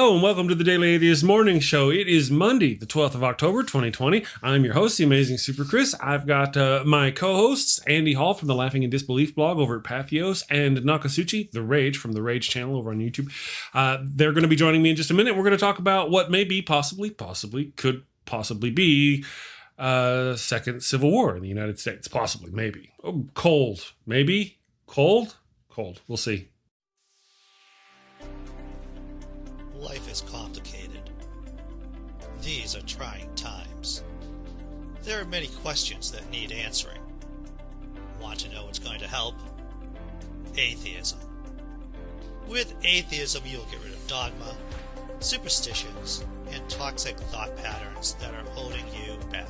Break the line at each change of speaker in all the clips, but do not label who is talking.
Hello and welcome to the Daily Atheist Morning Show. It is Monday, the 12th of October, 2020. I'm your host, the amazing Super Chris. I've got my co-hosts, Andy Hall from the Laughing in Disbelief blog over at Pathos, and Nokasuchi, The Rage, from the Rage channel over on YouTube. They're going to be joining me in just a minute. We're going to talk about what may be, could possibly be second civil war in the United States. Possibly, maybe. Oh, cold. Maybe? Cold? Cold. We'll see.
Life is complicated. These are trying times. There are many questions that need answering. Want to know what's going to help? Atheism. With atheism, you'll get rid of dogma, superstitions, and toxic thought patterns that are holding you back.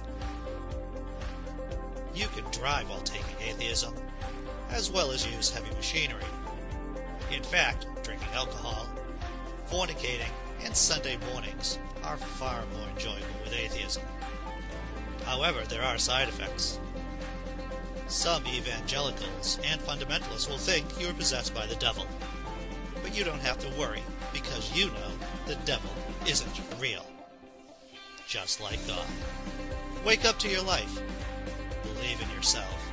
You can drive while taking atheism, as well as use heavy machinery. In fact, drinking alcohol, fornicating, and Sunday mornings are far more enjoyable with atheism. However, there are side effects. Some evangelicals and fundamentalists will think you are possessed by the devil. But you don't have to worry, because you know the devil isn't real. Just like God. Wake up to your life. Believe in yourself.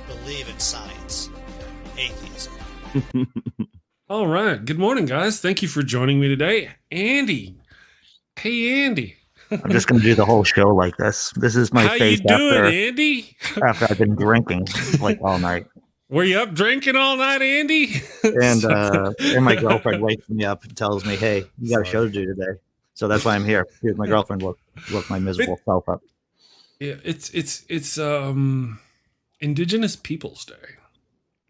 Believe in science. Atheism.
All right. Good morning, guys. Thank you for joining me today. Andy. Hey, Andy.
I'm just going to do the whole show like this. This is my
How
face
you doing, Andy?
after I've been drinking like all night.
Were you up drinking all night, Andy?
And my girlfriend wakes me up and tells me, "Hey, you got a show to do today." So that's why I'm here. Here's my girlfriend woke my miserable self up.
Yeah, it's Indigenous Peoples Day.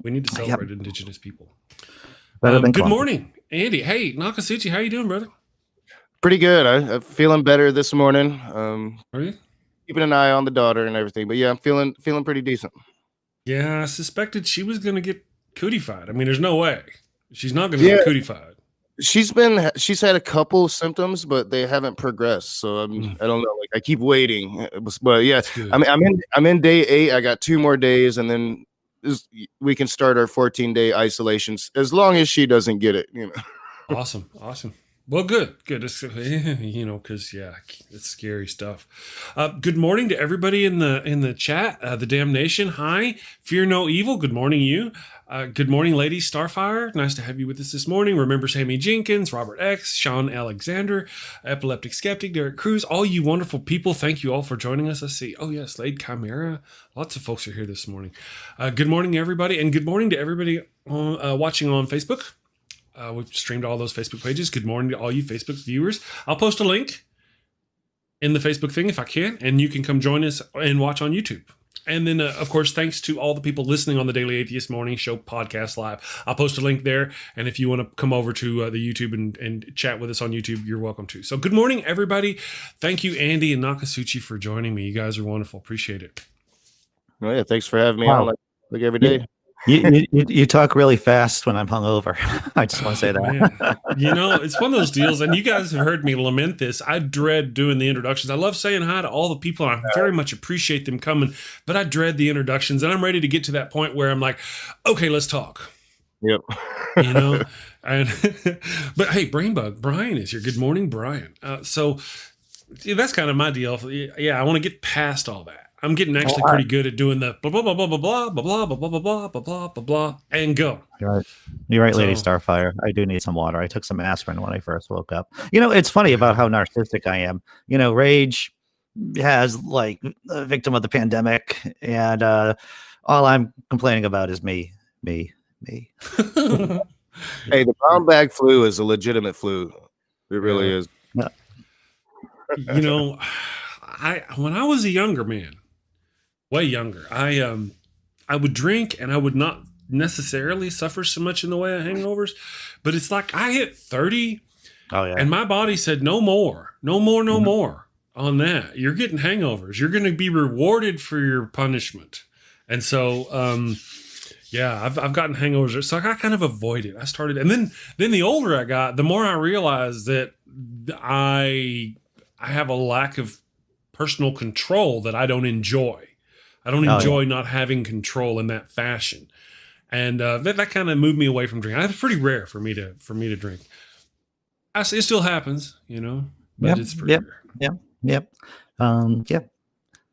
We need to celebrate Indigenous people. Good morning, Andy. Hey, Nokasuchi, how you doing, brother?
Pretty good. I'm feeling better this morning.
Are you?
Keeping an eye on the daughter and everything, but yeah, I'm feeling pretty decent.
Yeah, I suspected she was going to get cootified. I mean, there's no way she's not going to get cootified.
She's had a couple symptoms, but they haven't progressed. So I don't know. Like I keep waiting, but yeah, I'm in day 8. I got 2 more days, and then we can start our 14-day isolations as long as she doesn't get it.
Awesome. Well, good. It's, because it's scary stuff. Good morning to everybody in the chat. The Damnation. Hi. Fear no evil. Good morning, you. Good morning, Lady Starfire. Nice to have you with us this morning. Remember Sammy Jenkins, Robert X, Sean Alexander, Epileptic Skeptic, Derek Cruz, all you wonderful people. Thank you all for joining us. Let's see. Oh, yes, Slade Chimera. Lots of folks are here this morning. Good morning, everybody. And good morning to everybody watching on Facebook. We've streamed all those Facebook pages. Good morning to all you Facebook viewers. I'll post a link in the Facebook thing if I can, and you can come join us and watch on YouTube. And then, of course, thanks to all the people listening on the Daily Atheist Morning Show podcast live. I'll post a link there, and if you want to come over to the YouTube and chat with us on YouTube, you're welcome to. So good morning, everybody. Thank you, Andy and Nokasuchi, for joining me. You guys are wonderful. Appreciate it.
Well, yeah, thanks for having me on like every day.
You talk really fast when I'm hungover. I just want to say that.
Man, it's one of those deals, and you guys have heard me lament this. I dread doing the introductions. I love saying hi to all the people, and I very much appreciate them coming, but I dread the introductions, and I'm ready to get to that point where I'm like, okay, let's talk.
Yep.
And but hey, Brainbug, Brian is here. Good morning, Brian. So that's kind of my deal. Yeah, I want to get past all that. I'm getting actually pretty good at doing the blah blah blah blah blah blah blah blah blah blah blah blah blah blah blah and go.
You're right, Lady Starfire. I do need some water. I took some aspirin when I first woke up. It's funny about how narcissistic I am. Rage has like a victim of the pandemic, and all I'm complaining about is me.
Hey, the brown bag flu is a legitimate flu. It really is.
When I was a younger man, way younger, I would drink and I would not necessarily suffer so much in the way of hangovers, but it's like I hit 30 and my body said no more on that. You're getting hangovers. You're going to be rewarded for your punishment. And so I've gotten hangovers. So I kind of avoid it. I started, and then the older I got, the more I realized that I have a lack of personal control that I don't enjoy. I don't enjoy not having control in that fashion. And that kind of moved me away from drinking. It's pretty rare for me to drink. It still happens, but
Yep,
it's pretty
yep,
rare.
yep. Yep.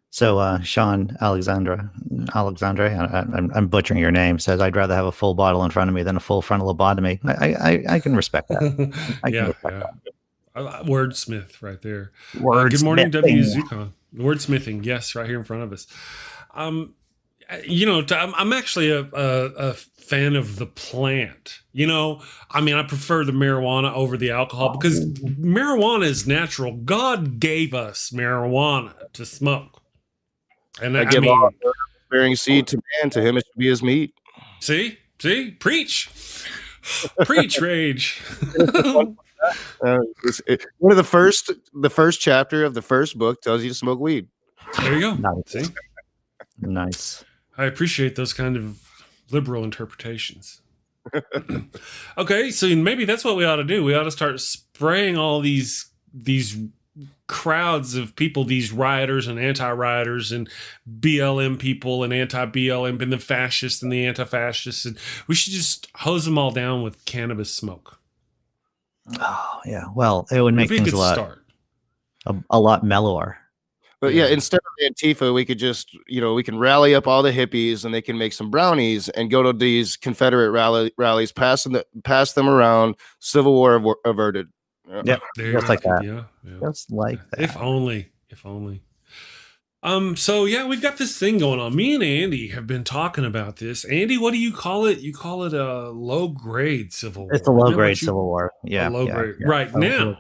So Sean Alexandre, I'm butchering your name, says I'd rather have a full bottle in front of me than a full frontal lobotomy. I can respect that. I can
Yeah,
respect
yeah. Wordsmith right there.
that.
Good morning, W.
Wordsmithing.
Zukon. Wordsmithing, yes, right here in front of us. I'm actually a fan of the plant. I prefer the marijuana over the alcohol because marijuana is natural. God gave us marijuana to smoke. And
I give all bearing seed to man, to him it should be his meat.
See, preach, preach, Rage.
One of the first chapter of the first book tells you to smoke weed.
There you go.
Nice.
See,
nice.
I appreciate those kind of liberal interpretations. Okay, so maybe that's what we ought to do. We ought to start spraying all these crowds of people, these rioters and anti-rioters and BLM people and anti-BLM and the fascists and the anti-fascists, and we should just hose them all down with cannabis smoke.
Oh yeah, well, it would make things a lot mellower.
But yeah, instead of Antifa, we could just, we can rally up all the hippies and they can make some brownies and go to these Confederate rallies, pass them around. Civil War averted.
Yep, just like that.
Yeah.
Just like that.
If only. So yeah, we've got this thing going on. Me and Andy have been talking about this. Andy, what do you call it? You call it a low grade civil war.
It's a low grade civil war. Yeah.
Low grade.
Yeah.
Right now.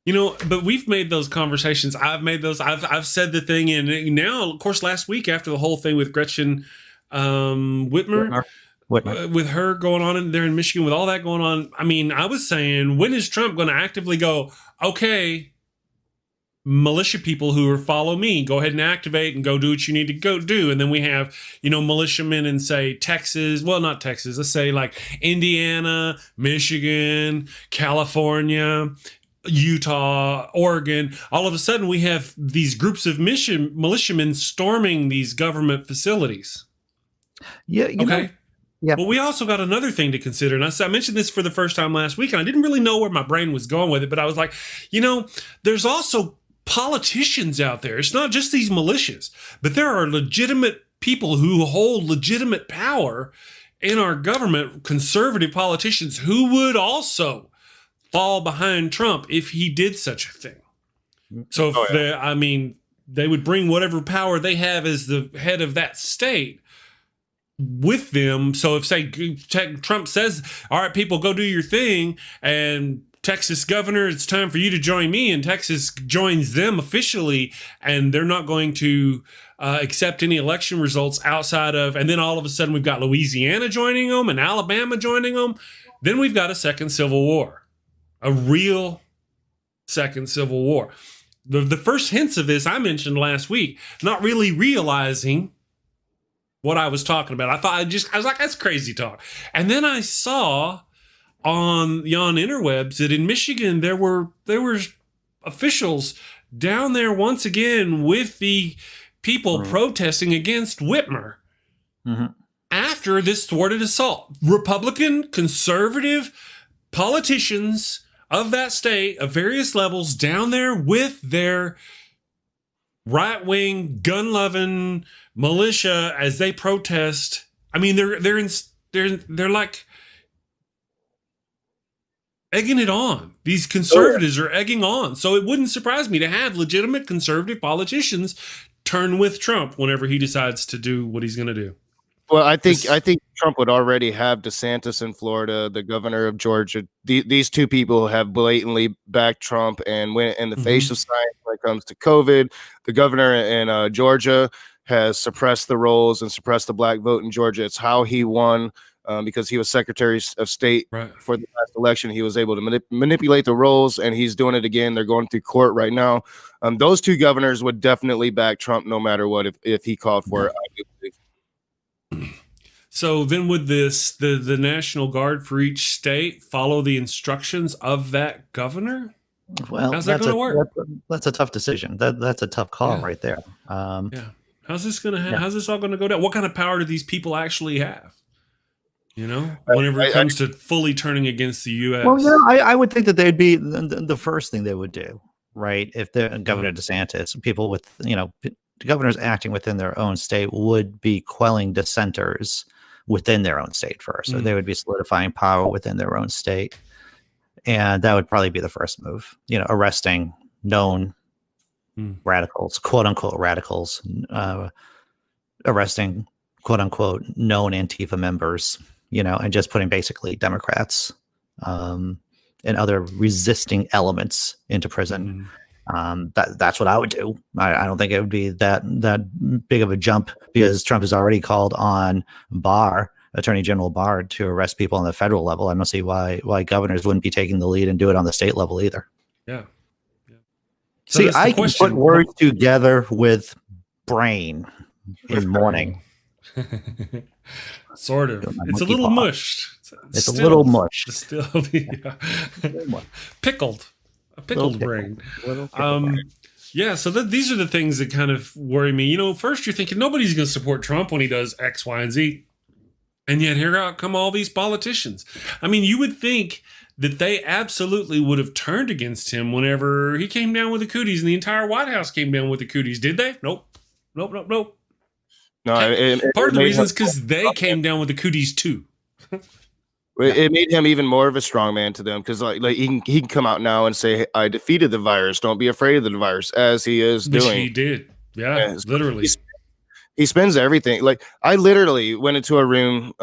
But we've made those conversations. I've made those. I've said the thing, and now, of course, last week after the whole thing with Gretchen Whitmer. With her going on in there in Michigan, with all that going on, I was saying, when is Trump going to actively go, okay, militia people who follow me, go ahead and activate and go do what you need to go do. And then we have, militiamen in, say, Texas, well, not Texas, let's say like Indiana, Michigan, California, Utah, Oregon. All of a sudden we have these groups of militiamen storming these government facilities.
Yeah.
Okay. Yeah. Well, we also got another thing to consider. And I mentioned this for the first time last week, and I didn't really know where my brain was going with it, but I was like, there's also politicians out there. It's not just these militias, but there are legitimate people who hold legitimate power in our government, conservative politicians who would also fall behind Trump if he did such a thing. So they would bring whatever power they have as the head of that state with them. So if, say, Trump says, all right, people, go do your thing, and Texas governor, it's time for you to join me, and Texas joins them officially, and they're not going to accept any election results outside of, and then all of a sudden we've got Louisiana joining them and Alabama joining them, then we've got a second civil war, a real second civil war. The first hints of this I mentioned last week, not really realizing what I was talking about. I was like, that's crazy talk. And then I saw on the interwebs that in Michigan there were officials down there once again with the people protesting against Whitmer after this thwarted assault. Republican, conservative politicians of that state, of various levels, down there with their right-wing, gun-loving militia as they protest. They're like egging it on. These conservatives are egging on. So it wouldn't surprise me to have legitimate conservative politicians turn with Trump whenever he decides to do what he's going to do.
Well, I think Trump would already have DeSantis in Florida, the governor of Georgia. These two people have blatantly backed Trump and went in the face of science when it comes to COVID. The governor in Georgia has suppressed the rolls and suppressed the black vote in Georgia. It's how he won because he was Secretary of State for the last election. He was able to manipulate the rolls, and he's doing it again. They're going through court right now. Those two governors would definitely back Trump no matter what if he called for it. I do believe.
So then would the National Guard for each state follow the instructions of that governor?
Well,
how's that going to work?
That's a tough decision. That's a tough call right there.
How's this going to how's this all going to go down? What kind of power do these people actually have? whenever it comes to fully turning against the U.S.
Well, I would think that they'd be the first thing they would do, right? If the Governor DeSantis, people with, governors acting within their own state would be quelling dissenters within their own state first. So they would be solidifying power within their own state. And that would probably be the first move, arresting known radicals, quote unquote radicals, arresting quote unquote known Antifa members, and just putting basically Democrats and other resisting elements into prison. That's what I would do. I don't think it would be that big of a jump, because Trump has already called on Attorney General Barr, to arrest people on the federal level. I don't see why governors wouldn't be taking the lead and do it on the state level either.
Yeah. So
see, I can put words together with brain in morning.
Sort of. It's a little mushed.
It's a little mush.
Distilled, yeah. Pickled. A pickled brain. Yeah, so these are the things that kind of worry me. First you're thinking nobody's going to support Trump when he does X, Y, and Z. And yet here out come all these politicians. I mean, you would think that they absolutely would have turned against him whenever he came down with the cooties, and the entire White House came down with the cooties. Did they? Nope. No, part of the reason is because they came down with the cooties too.
It made him even more of a strong man to them, because like he can come out now and say, I defeated the virus. Don't be afraid of the virus, as he is doing.
Which he did. Yeah, literally.
He spends everything. Like, I literally went into a room,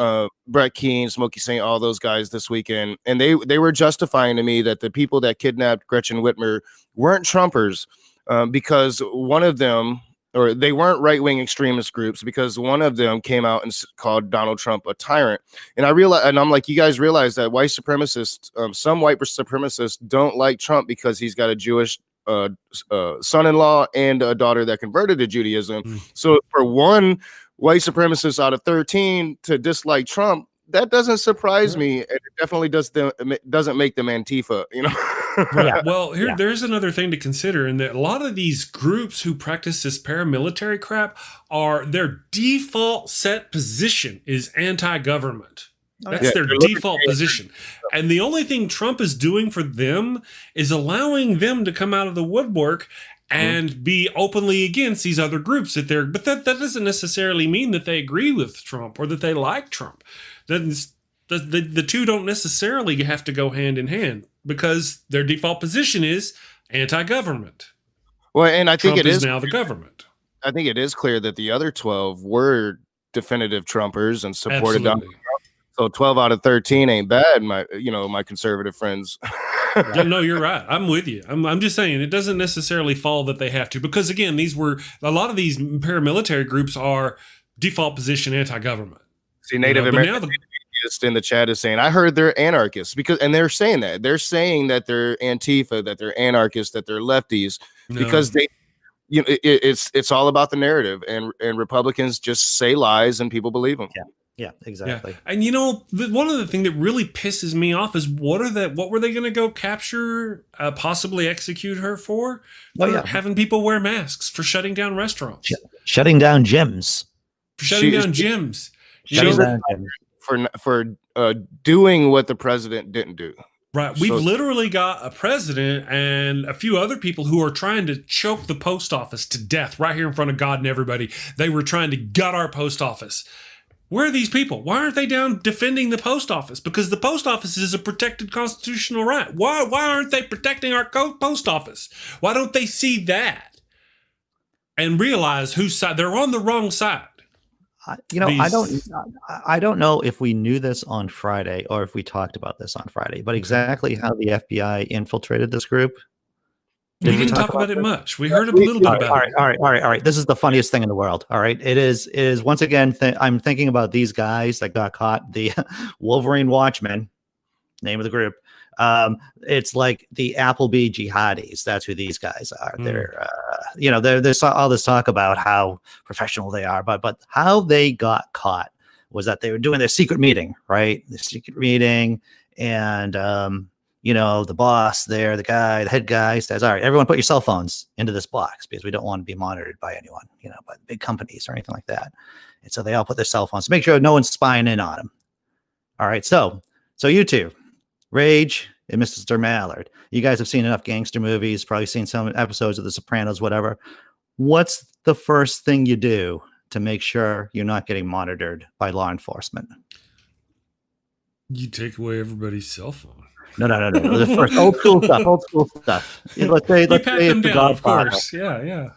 Brett Keane, Smokey Saint, all those guys this weekend, and they were justifying to me that the people that kidnapped Gretchen Whitmer weren't Trumpers, because one of them, or they weren't right-wing extremist groups, because one of them came out and called Donald Trump a tyrant. And I realized, and I'm like, you guys realize that white supremacists, some white supremacists don't like Trump because he's got a Jewish son-in-law and a daughter that converted to Judaism. So for one white supremacist out of 13 to dislike Trump, that doesn't surprise me. And it definitely doesn't make them Antifa,
Right. Well, there's another thing to consider, in that a lot of these groups who practice this paramilitary crap their default set position is anti-government. That's their default position. And the only thing Trump is doing for them is allowing them to come out of the woodwork and be openly against these other groups but that doesn't necessarily mean that they agree with Trump or that they like Trump. The two don't necessarily have to go hand in hand, because their default position is anti-government.
Well, and I think
Trump is now the government.
I think it is clear that the other 12 were definitive Trumpers and supported Donald Trump. So 12 out of 13 ain't bad, my conservative friends.
Yeah, no, you're right. I'm with you. I'm just saying it doesn't necessarily follow that they have to, because again, a lot of these paramilitary groups are default position anti-government.
See, Native American in the chat is saying, I heard they're anarchists, and they're saying that they're Antifa, that they're anarchists, that they're lefties, because they, it's all about the narrative, and Republicans just say lies and people believe them.
Yeah, exactly.
Yeah. And one of the things that really pisses me off is what were they going to go capture, possibly execute her for? Having people wear masks, for shutting down restaurants,
shutting down gyms,
for doing what the president didn't do.
Right. We've literally got a president and a few other people who are trying to choke the post office to death right here in front of God and everybody. They were trying to gut our post office. Where are these people? Why aren't they down defending the post office? Because the post office is a protected constitutional right. Why aren't they protecting our post office? Why don't they see that and realize whose side? They're on the wrong side.
I don't know if we knew this on Friday or if we talked about this on Friday, but exactly how the FBI infiltrated this group.
We didn't talk about it much. We heard a little bit about it.
All right. This is the funniest thing in the world. All right. It is once again, I'm thinking about these guys that got caught, the Wolverine Watchmen, name of the group. It's like the Applebee jihadis. That's who these guys are. There's all this talk about how professional they are, but how they got caught was that they were doing their secret meeting, right? The secret meeting, and the boss there, the head guy says, all right, everyone put your cell phones into this box, because we don't want to be monitored by anyone, by big companies or anything like that. And so they all put their cell phones to make sure no one's spying in on them. All right. So you two, Rage and Mr. Mallard, you guys have seen enough gangster movies, probably seen some episodes of The Sopranos, whatever. What's the first thing you do to make sure you're not getting monitored by law enforcement?
You take away everybody's cell phone.
No. The first old school stuff. Let's say
pat them
the
down, of
Godfather.
course. Yeah.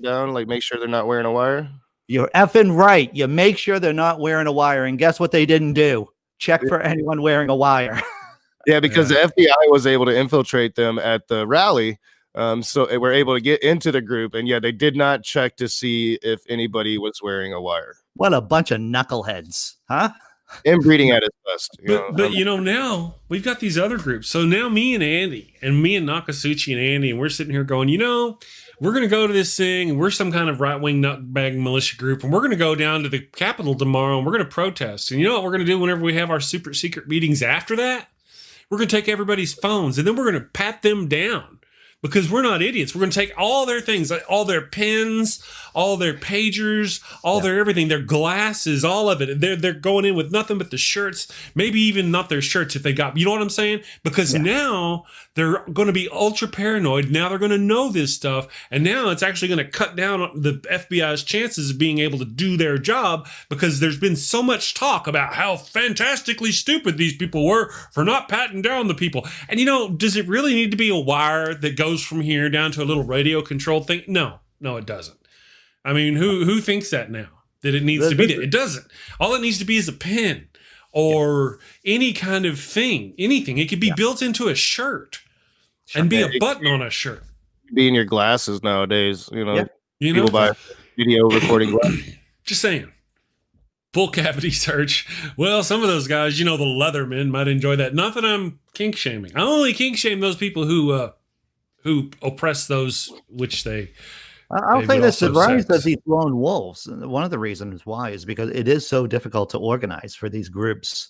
Down, like make sure they're not wearing a wire.
You're effing right. You make sure they're not wearing a wire. And guess what they didn't do? Check for anyone wearing a wire.
Yeah, because the FBI was able to infiltrate them at the rally. So we're able to get into the group. And yeah, they did not check to see if anybody was wearing a wire.
What a bunch of knuckleheads, huh?
Inbreeding at its best.
But now we've got these other groups. So now me and Nokasuchi and Andy, and we're sitting here going, we're going to go to this thing, and we're some kind of right-wing nutbag militia group, and we're going to go down to the Capitol tomorrow, and we're going to protest. And you know what we're going to do whenever we have our super secret meetings after that? We're going to take everybody's phones, and then we're going to pat them down. Because we're not idiots. We're going to take all their things, like all their pens, all their pagers, all their everything, their glasses, all of it. They're going in with nothing but the shirts, maybe even not their shirts if they got, you know what I'm saying? Because now they're going to be ultra paranoid. Now they're going to know this stuff. And now it's actually going to cut down the FBI's chances of being able to do their job, because there's been so much talk about how fantastically stupid these people were for not patting down the people. And does it really need to be a wire that goes from here down to a little radio controlled thing? No, it doesn't. I mean, who thinks that now, that it needs to be there? It doesn't. All it needs to be is a pen or any kind of thing, anything. It could be built into a shirt and be a button on a shirt.
Be in your glasses nowadays,
Yeah.
People buy video recording glasses.
Just saying. Full cavity search. Well, some of those guys, the Leathermen might enjoy that. Not that I'm kink shaming. I only kink shame those people who oppress those which they.
I'll say this: the rise of these lone wolves. One of the reasons why is because it is so difficult to organize for these groups,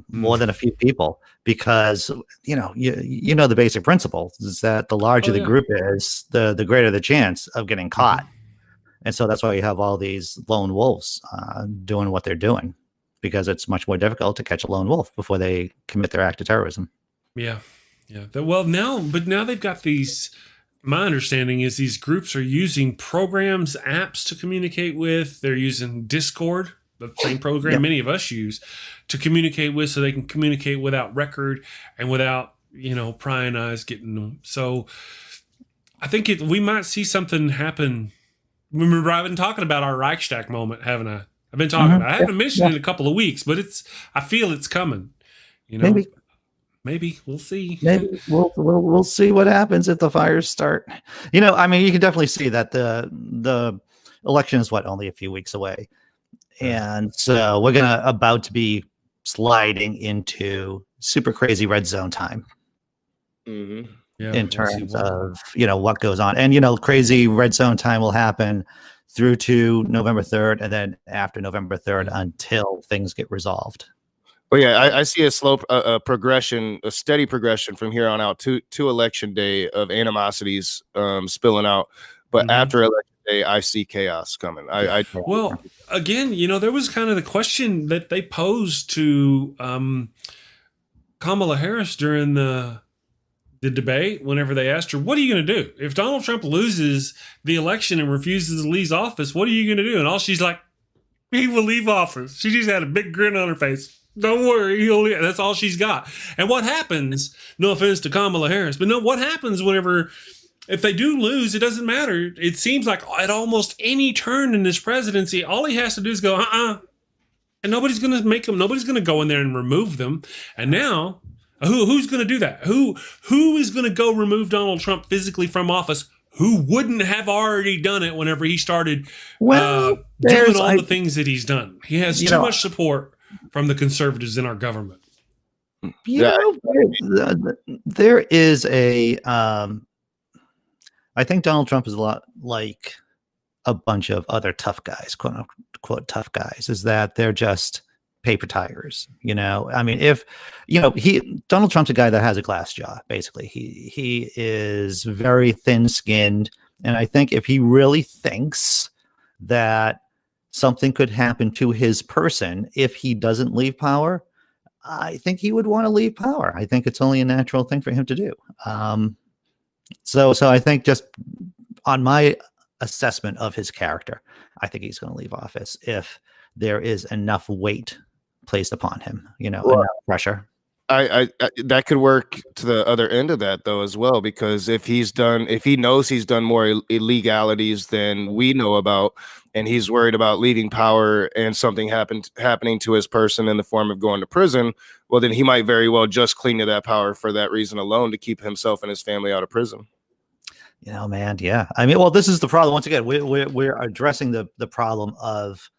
more than a few people. Because the basic principle is that the larger the group is, the greater the chance of getting caught. And so that's why you have all these lone wolves doing what they're doing, because it's much more difficult to catch a lone wolf before they commit their act of terrorism.
Yeah. Well, now they've got these. My understanding is these groups are using programs, apps to communicate with. They're using Discord, the same program many of us use, to communicate with, so they can communicate without record and without prying eyes getting them. So I think we might see something happen. Remember, I've been talking about our Reichstag moment, haven't I? I've been talking about it. I haven't mentioned it in a couple of weeks, but I feel it's coming. Maybe we'll see.
Maybe we'll see what happens if the fires start. You can definitely see that the election is only a few weeks away, and so we're about to be sliding into super crazy red zone time.
Mm-hmm.
Yeah,
in terms of what goes on, and crazy red zone time will happen through to November 3rd, and then after November 3rd until things get resolved.
Well, yeah, I see a slow progression, a steady progression from here on out to election day of animosities spilling out. But after election day, I see chaos coming.
Well, again, there was kind of the question that they posed to Kamala Harris during the debate, whenever they asked her, what are you going to do if Donald Trump loses the election and refuses to leave office? What are you going to do? And all she's like, he will leave office. She just had a big grin on her face. Don't worry, he'll leave. That's all she's got. And what happens, no offense to Kamala Harris, but what happens if they do lose, it doesn't matter. It seems like at almost any turn in this presidency, all he has to do is go, and nobody's going to nobody's going to go in there and remove them. And now, who's going to do that? Who is going to go remove Donald Trump physically from office? Who wouldn't have already done it whenever he started doing all the things that he's done? He has too much support from the conservatives in our government.
There is I think Donald Trump is a lot like a bunch of other tough guys, quote unquote tough guys, is that they're just paper tigers. If Donald Trump's a guy that has a glass jaw, basically. He is very thin skinned. And I think if he really thinks that something could happen to his person if he doesn't leave power, I think he would want to leave power. I think it's only a natural thing for him to do. So I think just on my assessment of his character, I think he's going to leave office if there is enough weight placed upon him, enough pressure.
I that could work to the other end of that though as well, because if he knows he's done more illegalities than we know about, and he's worried about leaving power and something happening to his person in the form of going to prison, well then he might very well just cling to that power for that reason alone, to keep himself and his family out of prison.
Man, yeah. I mean, well, this is the problem. Once again, we're addressing the problem of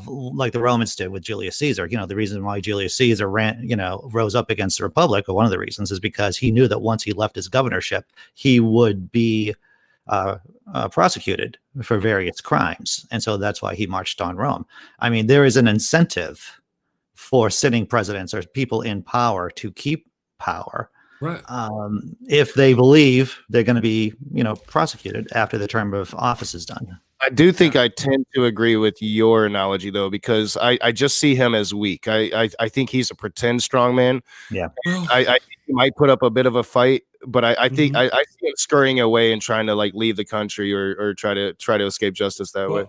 like the Romans did with Julius Caesar. The reason why Julius Caesar rose up against the Republic, or one of the reasons, is because he knew that once he left his governorship, he would be prosecuted for various crimes. And so that's why he marched on Rome. I mean, there is an incentive for sitting presidents or people in power to keep power.
Right.
If they believe they're going to be, prosecuted after the term of office is done.
I do think I tend to agree with your analogy though, because I just see him as weak. I think he's a pretend strongman.
Yeah.
I think he might put up a bit of a fight, but I think I see him scurrying away and trying to like leave the country or try to escape justice that way.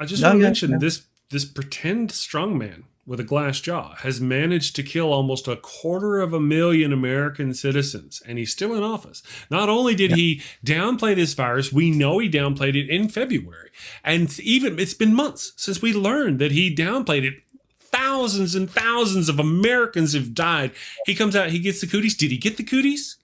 I just want to mention this pretend strongman with a glass jaw has managed to kill almost 250,000 American citizens, and he's still in office. Not only did he downplay this virus, we know he downplayed it in February. And even it's been months since we learned that he downplayed it. Thousands and thousands of Americans have died. He comes out, he gets the cooties. Did he get the cooties?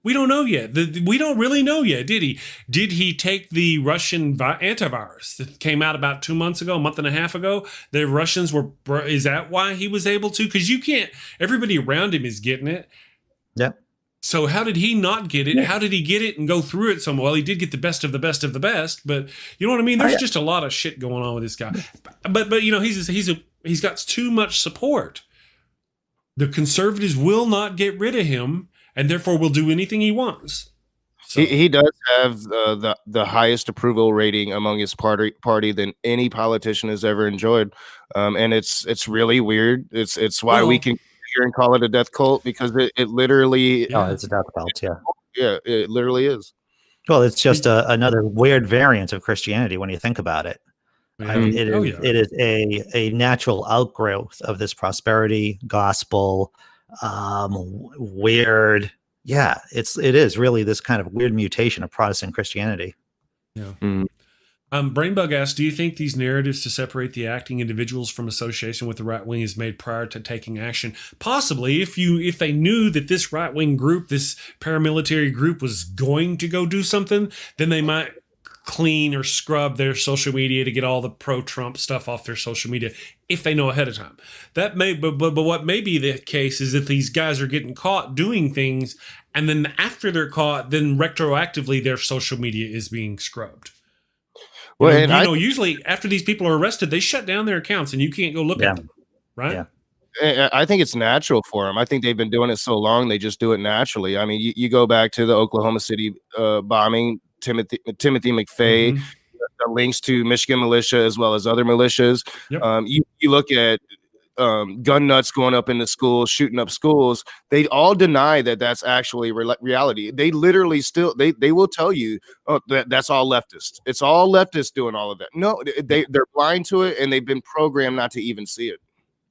We don't know yet. We don't really know yet, did he? Did he take the Russian antivirus that came out about 2 months ago, a month and a half ago? The Russians were, is that why he was able to? Because you can't, everybody around him is getting it.
Yeah.
So how did he not get it? How did he get it and go through it so well? He did get the best of the best of the best, but you know what I mean? There's just a lot of shit going on with this guy. But he's got too much support. The conservatives will not get rid of him, and therefore will do anything he wants. So. He
does have the highest approval rating among his party than any politician has ever enjoyed, and it's really weird. It's why we can here and call it a death cult, because it literally
it's a death cult.
Yeah, it literally is.
Well, it's just another weird variant of Christianity when you think about it. I mean, it is a natural outgrowth of this prosperity gospel. Weird. Yeah, it is really this kind of weird mutation of Protestant Christianity.
Yeah. Brainbug asks, do you think these narratives to separate the acting individuals from association with the right wing is made prior to taking action? Possibly, if they knew that this right wing group, this paramilitary group, was going to go do something, then they might clean or scrub their social media to get all the pro-Trump stuff off their social media if they know ahead of time. That may, but what may be the case is that these guys are getting caught doing things, and then after they're caught, then retroactively their social media is being scrubbed. Well, usually after these people are arrested, they shut down their accounts and you can't go look at them, right?
Yeah. I think it's natural for them. I think they've been doing it so long, they just do it naturally. I mean, you go back to the Oklahoma City bombing, Timothy McVeigh, the links to Michigan militia as well as other militias. Yep. You look at gun nuts going up into schools, shooting up schools. They all deny that that's actually reality. They literally still they will tell you, oh, that's all leftist. It's all leftists doing all of that. No, they're blind to it, and they've been programmed not to even see it.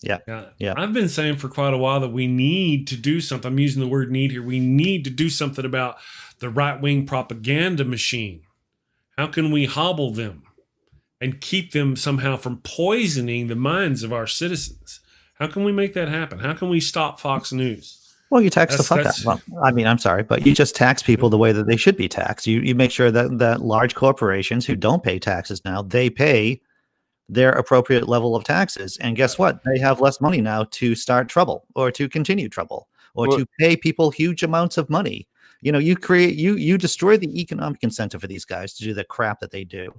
Yeah.
I've been saying for quite a while that we need to do something. I'm using the word need here. We need to do something about the right-wing propaganda machine. How can we hobble them and keep them somehow from poisoning the minds of our citizens? How can we make that happen? How can we stop Fox News?
Well, you tax the fuck out. Well, I mean, I'm sorry, but you just tax people the way that they should be taxed. You make sure that large corporations who don't pay taxes now, they pay their appropriate level of taxes. And guess what? They have less money now to start trouble or to continue trouble or to pay people huge amounts of money. You destroy the economic incentive for these guys to do the crap that they do.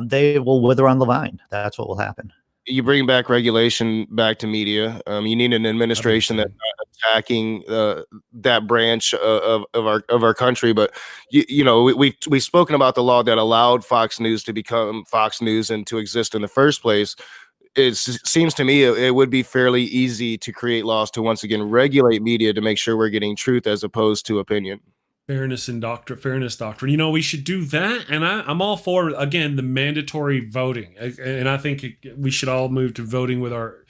They will wither on the vine. That's what will happen.
You bring back regulation back to media. You need an administration that's not attacking that branch of our country. But we've spoken about the law that allowed Fox News to become Fox News and to exist in the first place. seems to me it would be fairly easy to create laws to once again regulate media to make sure we're getting truth as opposed to opinion.
Fairness doctrine. You know, we should do that. And I'm all for, again, the mandatory voting. And I think we should all move to voting with our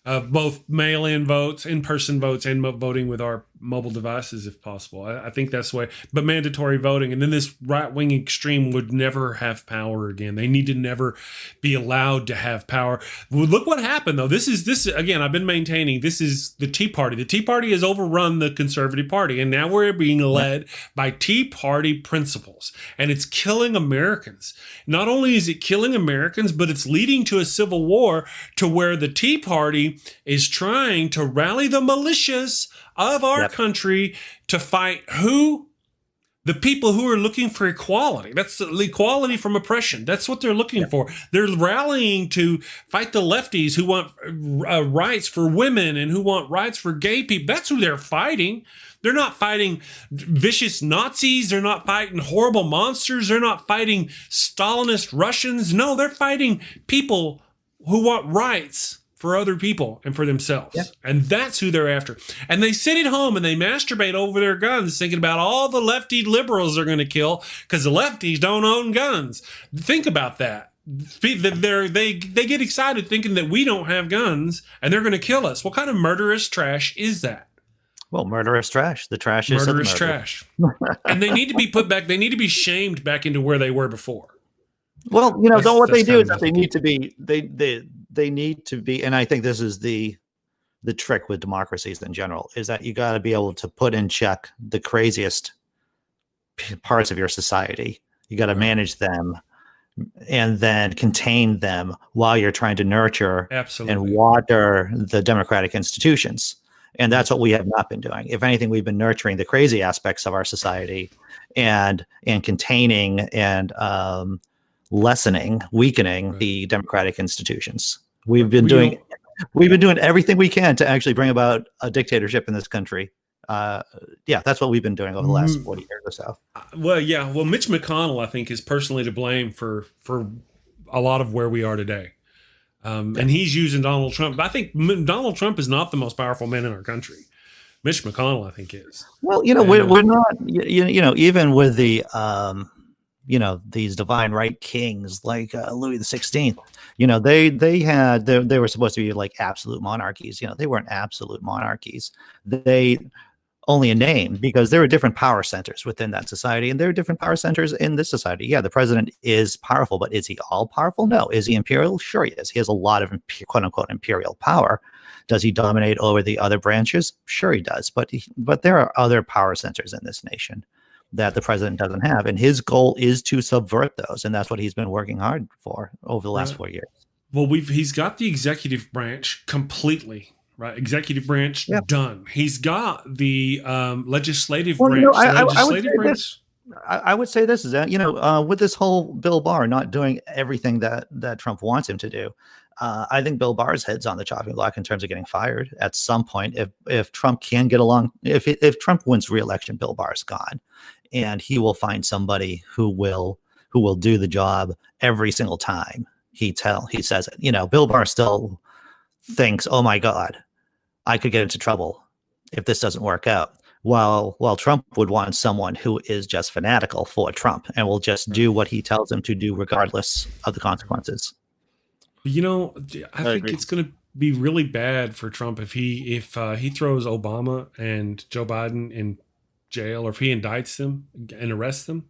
both mail-in votes, in-person votes, and voting with our mobile devices if possible. I think that's the way. But mandatory voting. And then this right-wing extreme would never have power again. They need to never be allowed to have power. Well, look what happened, though. This is again, I've been maintaining, this is the Tea Party. The Tea Party has overrun the Conservative Party, and now we're being led by Tea Party principles. And it's killing Americans. Not only is it killing Americans, but it's leading to a civil war to where the Tea Party is trying to rally the militias of our country to fight who? The people who are looking for equality. That's equality from oppression. That's what they're looking for. They're rallying to fight the lefties who want rights for women and who want rights for gay people. That's who they're fighting. They're not fighting vicious Nazis. They're not fighting horrible monsters. They're not fighting Stalinist Russians. No, they're fighting people who want rights for other people and for themselves. Yep. And that's who they're after. And they sit at home and they masturbate over their guns thinking about all the lefty liberals they're going to kill because the lefties don't own guns. Think about that. They get excited thinking that we don't have guns and they're going to kill us. What kind of murderous trash is that?
Well, murderous trash. The trash is
murderous trash. And they need to be put back. They need to be shamed back into where they were before.
Well, you know, what they do is that they need to be, they need to be, and I think this is the trick with democracies in general, is that you got to be able to put in check the craziest parts of your society. You got to manage them and then contain them while you're trying to nurture and water the democratic institutions. And that's what we have not been doing. If anything, we've been nurturing the crazy aspects of our society and containing and weakening the democratic institutions. We've been doing everything we can to actually bring about a dictatorship in this country. That's what we've been doing over the last 40 years or so.
Well, Mitch McConnell, I think, is personally to blame for a lot of where we are today. And he's using Donald Trump. But I think Donald Trump is not the most powerful man in our country. Mitch McConnell, I think, is.
Well, we're not, even with the, these divine right kings like Louis XVI, they were supposed to be like absolute monarchies. They weren't absolute monarchies. They only a name, because there are different power centers within that society, and there are different power centers in this society. Yeah, the president is powerful, but is he all powerful? No. Is he imperial? Sure he is. He has a lot of quote unquote imperial power. Does he dominate over the other branches? Sure he does. But there are other power centers in this nation that the president doesn't have, and his goal is to subvert those, and that's what he's been working hard for over the last 4 years. Well,
he's got the executive branch completely. Right, executive branch done. He's got the legislative branch.
I would say this is that with this whole Bill Barr not doing everything that Trump wants him to do, I think Bill Barr's head's on the chopping block in terms of getting fired at some point. If Trump can get along, if Trump wins re-election, Bill Barr's gone, and he will find somebody who will do the job every single time he says it. Bill Barr still thinks, oh my God, I could get into trouble if this doesn't work out. While Trump would want someone who is just fanatical for Trump and will just do what he tells him to do regardless of the consequences.
I think it's going to be really bad for Trump if he throws Obama and Joe Biden in jail, or if he indicts them and arrests them.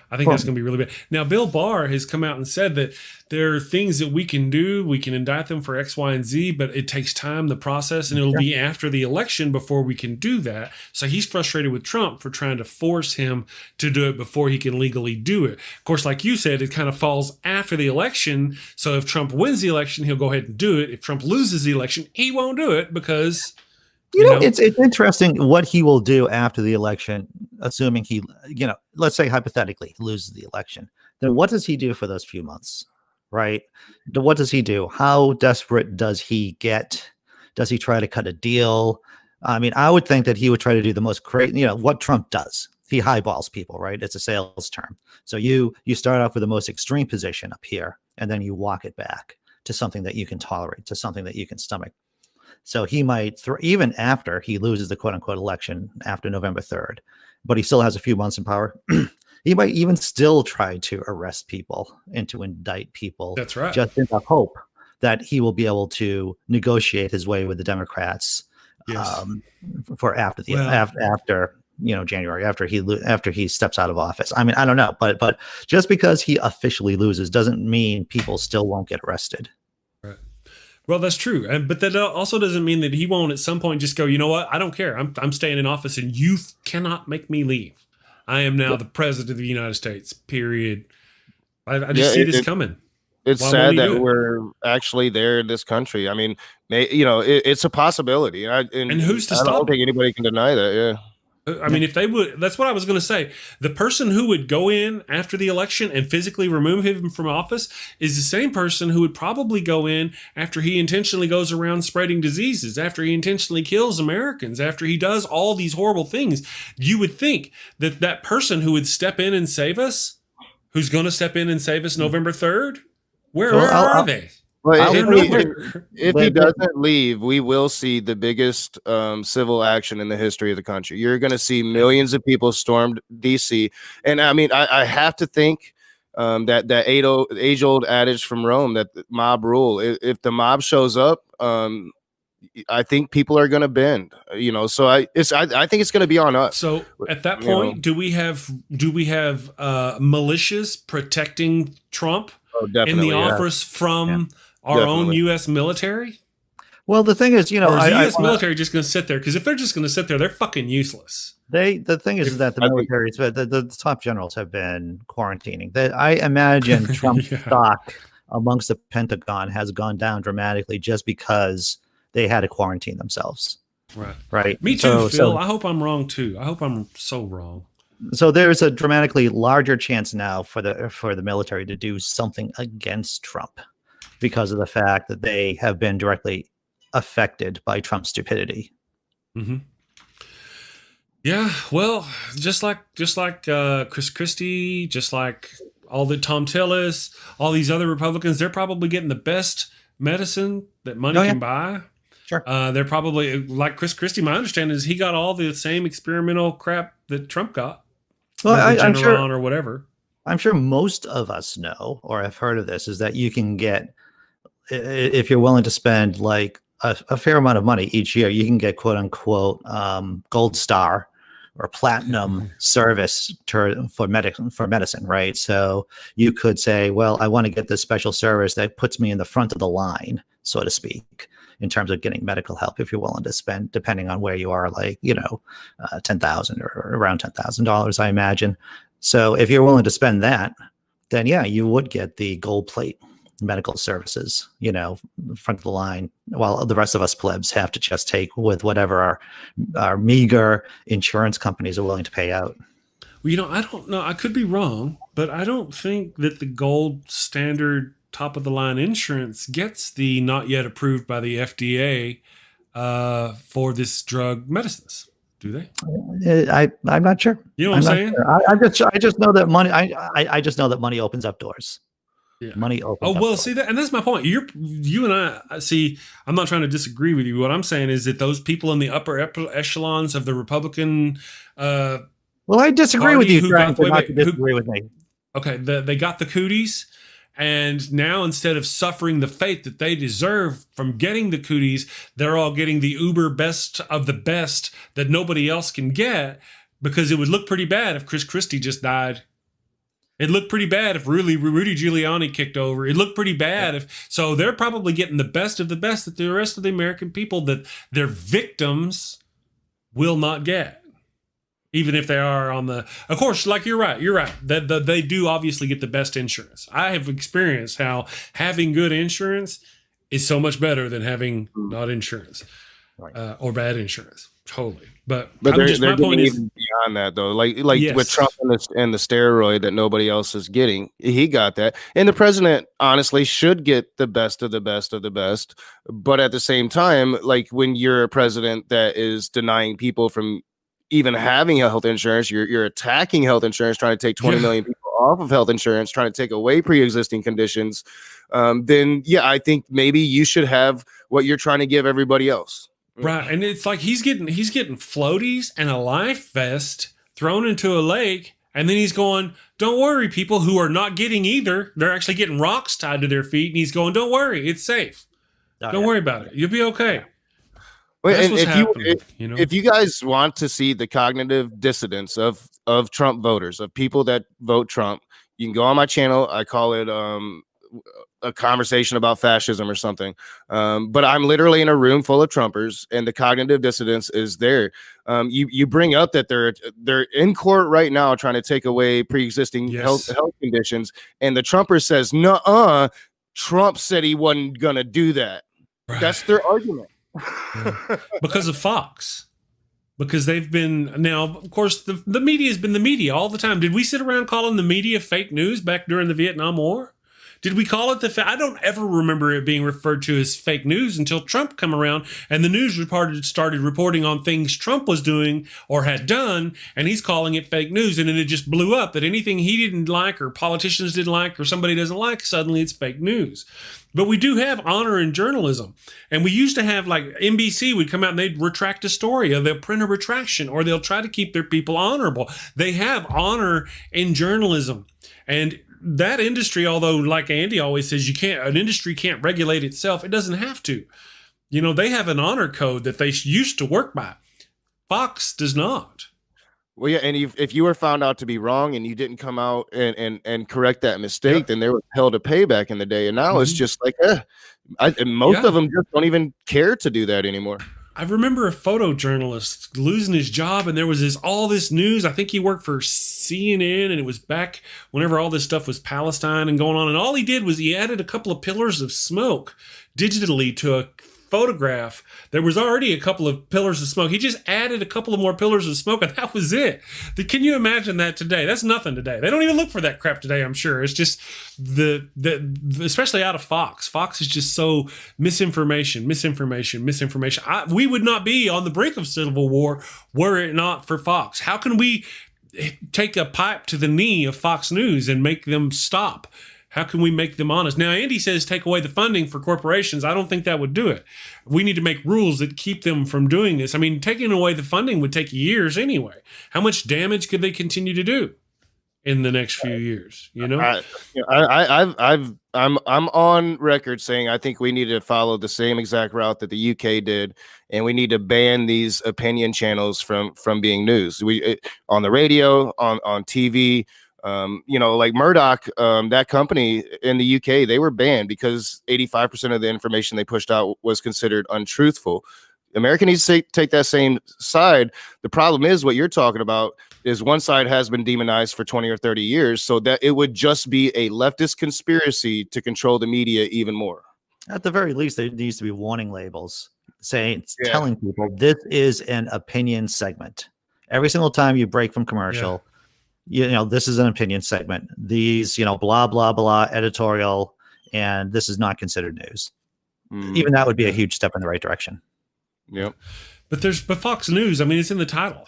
I think that's going to be really bad. Now, Bill Barr has come out and said that there are things that we can do. We can indict them for X, Y, and Z, but it takes time, the process, and it'll be after the election before we can do that. So he's frustrated with Trump for trying to force him to do it before he can legally do it. Of course, like you said, it kind of falls after the election. So if Trump wins the election, he'll go ahead and do it. If Trump loses the election, he won't do it because...
It's interesting what he will do after the election, assuming he, let's say hypothetically he loses the election. Then what does he do for those few months, right? What does he do? How desperate does he get? Does he try to cut a deal? I mean, I would think that he would try to do the most crazy, what Trump does. He highballs people, right? It's a sales term. So you start off with the most extreme position up here, and then you walk it back. to something that you can tolerate, to something that you can stomach. So he might, even after he loses the quote unquote election after November 3rd, but he still has a few months in power. He might even still try to arrest people and to indict people.
That's right.
Just in the hope that he will be able to negotiate his way with the Democrats for after January, after he steps out of office. I mean, I don't know, but just because he officially loses doesn't mean people still won't get arrested.
Right. Well, that's true, but that also doesn't mean that he won't at some point just go, you know what? I don't care. I'm staying in office, and you cannot make me leave. I am now the president of the United States. Period. I just see this coming.
It's sad that we're actually there in this country. I mean, it's a possibility. And who's to stop? I don't think anybody can deny that. Yeah.
I mean, if they would, that's what I was going to say. The person who would go in after the election and physically remove him from office is the same person who would probably go in after he intentionally goes around spreading diseases, after he intentionally kills Americans, after he does all these horrible things. You would think that that person who would step in and save us, who's going to step in and save us November 3rd, where are they?
Well, if he doesn't leave, we will see the biggest civil action in the history of the country. You're going to see millions of people storm D.C. And I mean, I have to think that age-old adage from Rome, that mob rule. If the mob shows up, I think people are going to bend. So I think it's going to be on us.
So at that point, do we have militias protecting Trump in the office from our own U.S. military?
Well, the thing is,
or is the U.S. military just going to sit there? Because if they're just going to sit there, they're fucking useless.
The thing is that the military, the top generals have been quarantining. I imagine Trump's stock amongst the Pentagon has gone down dramatically just because they had to quarantine themselves. Right.
Me too, Phil. I hope I'm wrong too. I hope I'm so wrong.
So there's a dramatically larger chance now for the military to do something against Trump because of the fact that they have been directly affected by Trump's stupidity.
Mm-hmm. Yeah, well, just like Chris Christie, just like all the Tom Tillis, all these other Republicans, they're probably getting the best medicine that money can buy.
Sure.
They're probably like Chris Christie. My understanding is he got all the same experimental crap that Trump got.
Well, I'm sure,
or whatever.
I'm sure most of us know or have heard of this, is that you can get, if you're willing to spend like a fair amount of money each year, you can get quote unquote gold star or platinum service for medicine, right? So you could say, well, I want to get this special service that puts me in the front of the line, so to speak, in terms of getting medical help, if you're willing to spend, depending on where you are, like, $10,000 or around $10,000, I imagine. So if you're willing to spend that, then yeah, you would get the gold plate medical services, front of the line, while the rest of us plebs have to just take with whatever our meager insurance companies are willing to pay out.
Well, I don't know. I could be wrong, but I don't think that the gold standard top of the line insurance gets the not yet approved by the FDA for this drug medicines. Do they?
I'm not sure.
You know what I'm saying?
Sure. I just know that money. I just know that money opens up doors.
Yeah.
Money opens.
Oh,
up
well,
doors.
see that, and that's my point. You and I see. I'm not trying to disagree with you. What I'm saying is that those people in the upper echelons of the Republican.
Well, I disagree with you. Disagree with me.
Okay, they got the cooties. And now, instead of suffering the fate that they deserve from getting the cooties, they're all getting the uber best of the best that nobody else can get, because it would look pretty bad if Chris Christie just died. It looked pretty bad if Rudy Giuliani kicked over. It looked pretty bad so they're probably getting the best of the best that the rest of the American people, that their victims will not get. Even if they are on the, of course, like you're right. That they do obviously get the best insurance. I have experienced how having good insurance is so much better than having not insurance, or bad insurance. Totally, but
they're getting even beyond that though. Like yes. With Trump and the steroid that nobody else is getting, he got that, and the president honestly should get the best of the best of the best. But at the same time, like when you're a president that is denying people from even having health insurance, you're attacking health insurance, trying to take 20 million people off of health insurance, trying to take away pre-existing conditions, then yeah, I think maybe you should have what you're trying to give everybody else.
Right. And it's like he's getting floaties and a life vest thrown into a lake. And then he's going, don't worry, people who are not getting either. They're actually getting rocks tied to their feet. And he's going, don't worry, it's safe. Don't worry about it. You'll be okay.
Yeah. Well,
That's
and
what's
if
happening,
if you guys want to see the cognitive dissonance of Trump voters, of people that vote Trump, you can go on my channel. I call it a conversation about fascism or something. But I'm literally in a room full of Trumpers, and the cognitive dissonance is there. You bring up that they're in court right now trying to take away pre-existing health conditions, and the Trumper says, "Nuh-uh, Trump said he wasn't gonna do that." Right. That's their argument.
Yeah. Because of Fox. Because they've been, now, of course, the media has been the media all the time. Did we sit around calling the media fake news back during the Vietnam War? Did we call it I don't ever remember it being referred to as fake news until Trump come around and the news started reporting on things Trump was doing or had done, and he's calling it fake news. And then it just blew up that anything he didn't like or politicians didn't like or somebody doesn't like, suddenly it's fake news. But we do have honor in journalism. And we used to have, like, NBC would come out and they'd retract a story, or they'll print a retraction, or they'll try to keep their people honorable. They have honor in journalism. And that industry, although, like Andy always says, an industry can't regulate itself. It doesn't have to. They have an honor code that they used to work by. Fox does not.
Well, yeah, and if you were found out to be wrong and you didn't come out and correct that mistake, then there was hell to pay back in the day. And now it's just like, most of them just don't even care to do that anymore.
I remember a photojournalist losing his job, and there was all this news. I think he worked for CNN, and it was back whenever all this stuff was Palestine and going on. And all he did was he added a couple of pillars of smoke digitally to a photograph. There was already a couple of pillars of smoke. He just added a couple of more pillars of smoke, and that was it. Can you imagine that today? That's nothing today. They don't even look for that crap today, I'm sure. It's just especially out of Fox. Fox is just so misinformation. We would not be on the brink of civil war were it not for Fox. How can we take a pipe to the knee of Fox News and make them stop? How can we make them honest? Now, Andy says take away the funding for corporations. I don't think that would do it. We need to make rules that keep them from doing this. I mean, taking away the funding would take years anyway. How much damage could they continue to do in the next few years?
I'm on record saying I think we need to follow the same exact route that the UK did, and we need to ban these opinion channels from being news. On the radio, on TV. Like Murdoch, that company in the UK, they were banned because 85% of the information they pushed out was considered untruthful. America needs to take that same side. The problem is what you're talking about is one side has been demonized for 20 or 30 years, so that it would just be a leftist conspiracy to control the media even more.
At the very least, there needs to be warning labels telling people this is an opinion segment. Every single time you break from commercial, this is an opinion segment. These, blah, blah, blah, editorial, and this is not considered news. Even that would be a huge step in the right direction.
Yep.
But Fox News, I mean, it's in the title.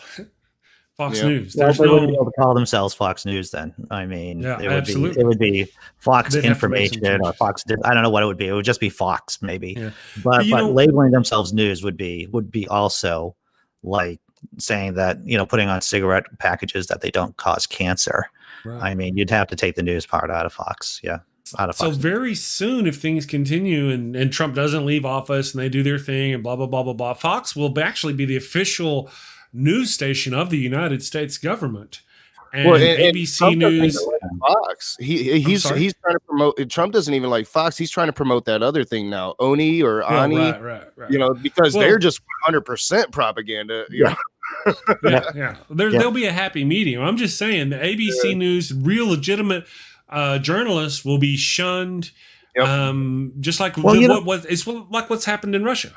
Fox News.
There's they wouldn't be able to call themselves Fox News then. I mean, it would be Fox Information or Fox. I don't know what it would be. It would just be Fox maybe. Yeah. But labeling themselves news would be also like saying that, putting on cigarette packages that they don't cause cancer. Right. I mean, you'd have to take the news part out of Fox. Yeah.
So very soon, if things continue and Trump doesn't leave office and they do their thing and blah, blah, blah, blah, blah, Fox will actually be the official news station of the United States government. And ABC News.
Fox. He's trying to promote. Trump doesn't even like Fox. He's trying to promote that other thing now, Oni or Ani. Right. Because they're just 100% propaganda.
There'll be a happy medium. I'm just saying the ABC News, real legitimate journalists will be shunned. Just like it's like what's happened in Russia.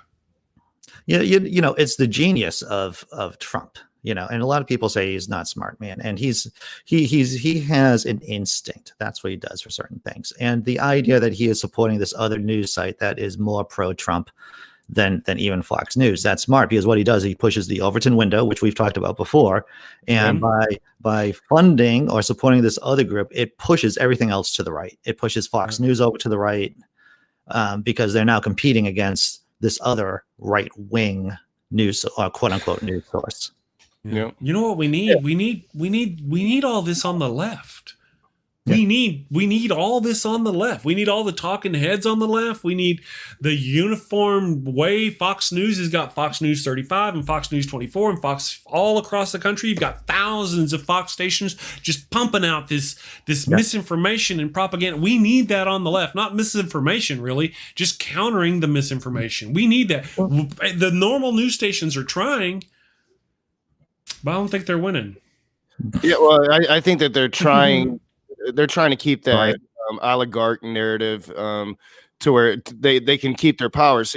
It's the genius of Trump. And a lot of people say he's not smart, man. And he has an instinct. That's what he does for certain things. And the idea that he is supporting this other news site that is more pro-Trump, than even Fox News. That's smart, because what he does, he pushes the Overton window, which we've talked about before, and by funding or supporting this other group, it pushes everything else to the right. It pushes Fox News over to the right, because they're now competing against this other right wing news, quote unquote, news source.
Yeah. You know what we need? Yeah. We need all this on the left. We need all this on the left. We need all the talking heads on the left. We need the uniform way. Fox News has got Fox News 35 and Fox News 24 and Fox all across the country. You've got thousands of Fox stations just pumping out this misinformation and propaganda. We need that on the left, not misinformation, really, just countering the misinformation. We need that. The normal news stations are trying, but I don't think they're winning.
Yeah, well, I think that they're trying. They're trying to keep that oligarch narrative to where they can keep their powers.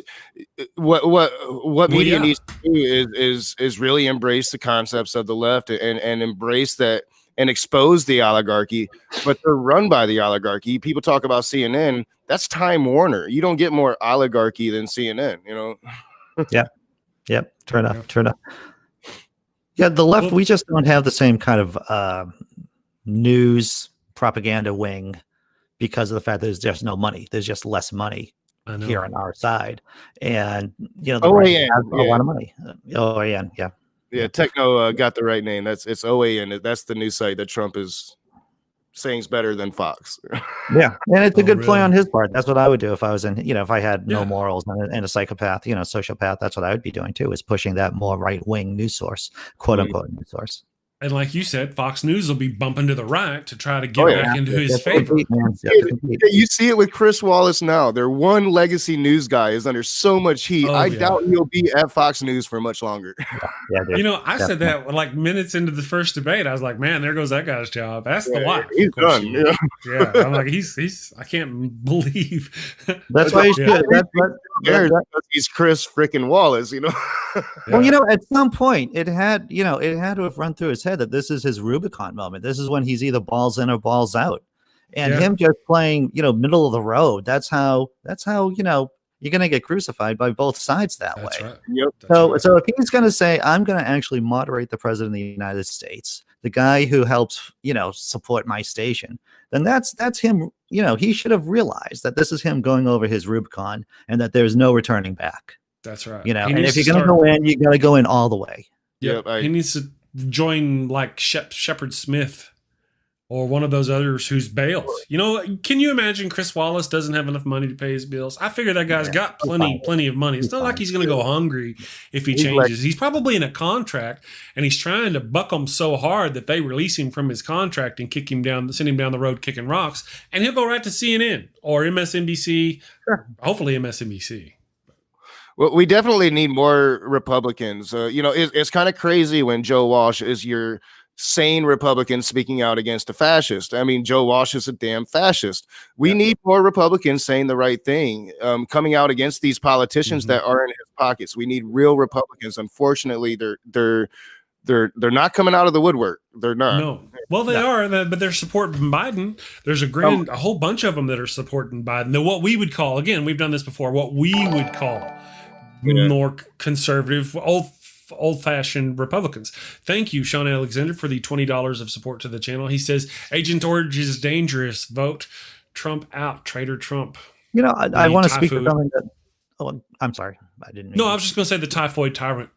What media needs to do is really embrace the concepts of the left and embrace that and expose the oligarchy. But they're run by the oligarchy. People talk about CNN. That's Time Warner. You don't get more oligarchy than CNN. You know.
Yep. True enough. Yeah, the left. We just don't have the same kind of news propaganda wing, because of the fact that there's just no money. There's just less money here on our side, and the right has a lot of money. OAN,
yeah. Techno got the right name. It's OAN. That's the news site that Trump is saying is better than Fox.
Yeah, and it's a good play on his part. That's what I would do if I was in, if I had no morals and a psychopath, sociopath. That's what I would be doing too, is pushing that more right wing news source, quote unquote news source.
And like you said, Fox News will be bumping to the right to try to get back into his favor.
You see it with Chris Wallace now. Their one legacy news guy is under so much heat. I doubt he'll be at Fox News for much longer.
I said that like minutes into the first debate. I was like, man, there goes that guy's job. That's the wife.
He's done. Yeah.
I'm like, he's. I can't believe.
That's why he's good.
He's Chris freaking Wallace.
Well, at some point it had to have run through his head that this is his Rubicon moment. This is when he's either balls in or balls out, and him just playing, middle of the road. That's how you're going to get crucified by both sides that way.
Right.
Yep.
So if he's going to say, I'm going to actually moderate the president of the United States, the guy who helps, support my station, then that's him. He should have realized that this is him going over his Rubicon and that there's no returning back.
That's right.
And if you're going to go in, you got to go in all the way.
Yep. He needs to join like Shepard Smith or one of those others who's bails. Can you imagine Chris Wallace doesn't have enough money to pay his bills? I figure that guy's got plenty of money. It's not like he's going to go hungry if he changes. He's probably in a contract, and he's trying to buck him so hard that they release him from his contract and send him down the road kicking rocks, and he'll go right to CNN or MSNBC, hopefully MSNBC.
Well, we definitely need more Republicans. It's kind of crazy when Joe Walsh is your sane Republican speaking out against a fascist. I mean, Joe Walsh is a damn fascist. We need more Republicans saying the right thing, coming out against these politicians that are in his pockets. We need real Republicans. Unfortunately, they're not coming out of the woodwork. They're not.
No. Well, they are, but they're supporting Biden. There's a whole bunch of them that are supporting Biden. They're what we would call, again, we've done this before, what we would call more conservative, old-fashioned Republicans. Thank you, Sean Alexander, for the $20 of support to the channel. He says, Agent Orange is dangerous. Vote Trump out. Traitor Trump.
I want to speak to something that... Oh, I'm sorry. I didn't mean
No, I was just going to say the typhoid tyrant.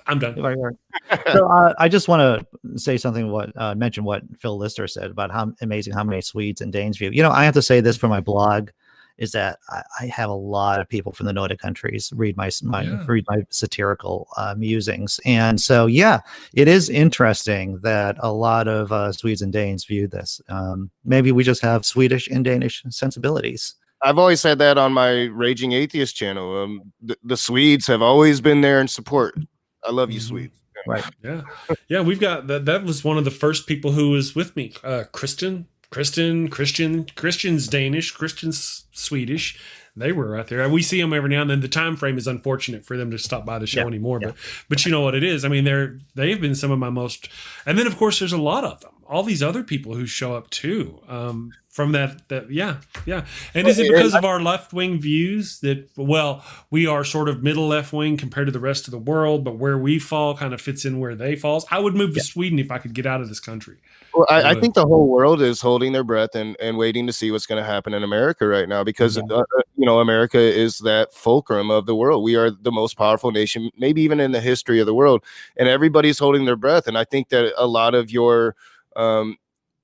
I'm done.
So I just want to say something. Mention what Phil Lister said about how amazing how many Swedes and Danes view. I have to say this for my blog, is that I have a lot of people from the Nordic countries read my satirical musings, and so it is interesting that a lot of Swedes and Danes view this. Maybe we just have Swedish and Danish sensibilities.
I've always said that on my Raging Atheist channel. The Swedes have always been there in support. I love you, Swedes.
Right.
Yeah. We've got that was one of the first people who was with me. Christian's Danish, Christian's Swedish. They were right there. We see them every now and then. The time frame is unfortunate for them to stop by the show anymore. But you know what it is. I mean, they've been some of my most. And then of course there's a lot of them. All these other people who show up too. from that, yeah. And is it because of our left-wing views that, well, we are sort of middle left-wing compared to the rest of the world, but where we fall kind of fits in where they falls? I would move to Sweden if I could get out of this country.
Well, I think the whole world is holding their breath and waiting to see what's going to happen in America right now, because America is that fulcrum of the world. We are the most powerful nation, maybe even in the history of the world, and everybody's holding their breath. And I think that a lot of your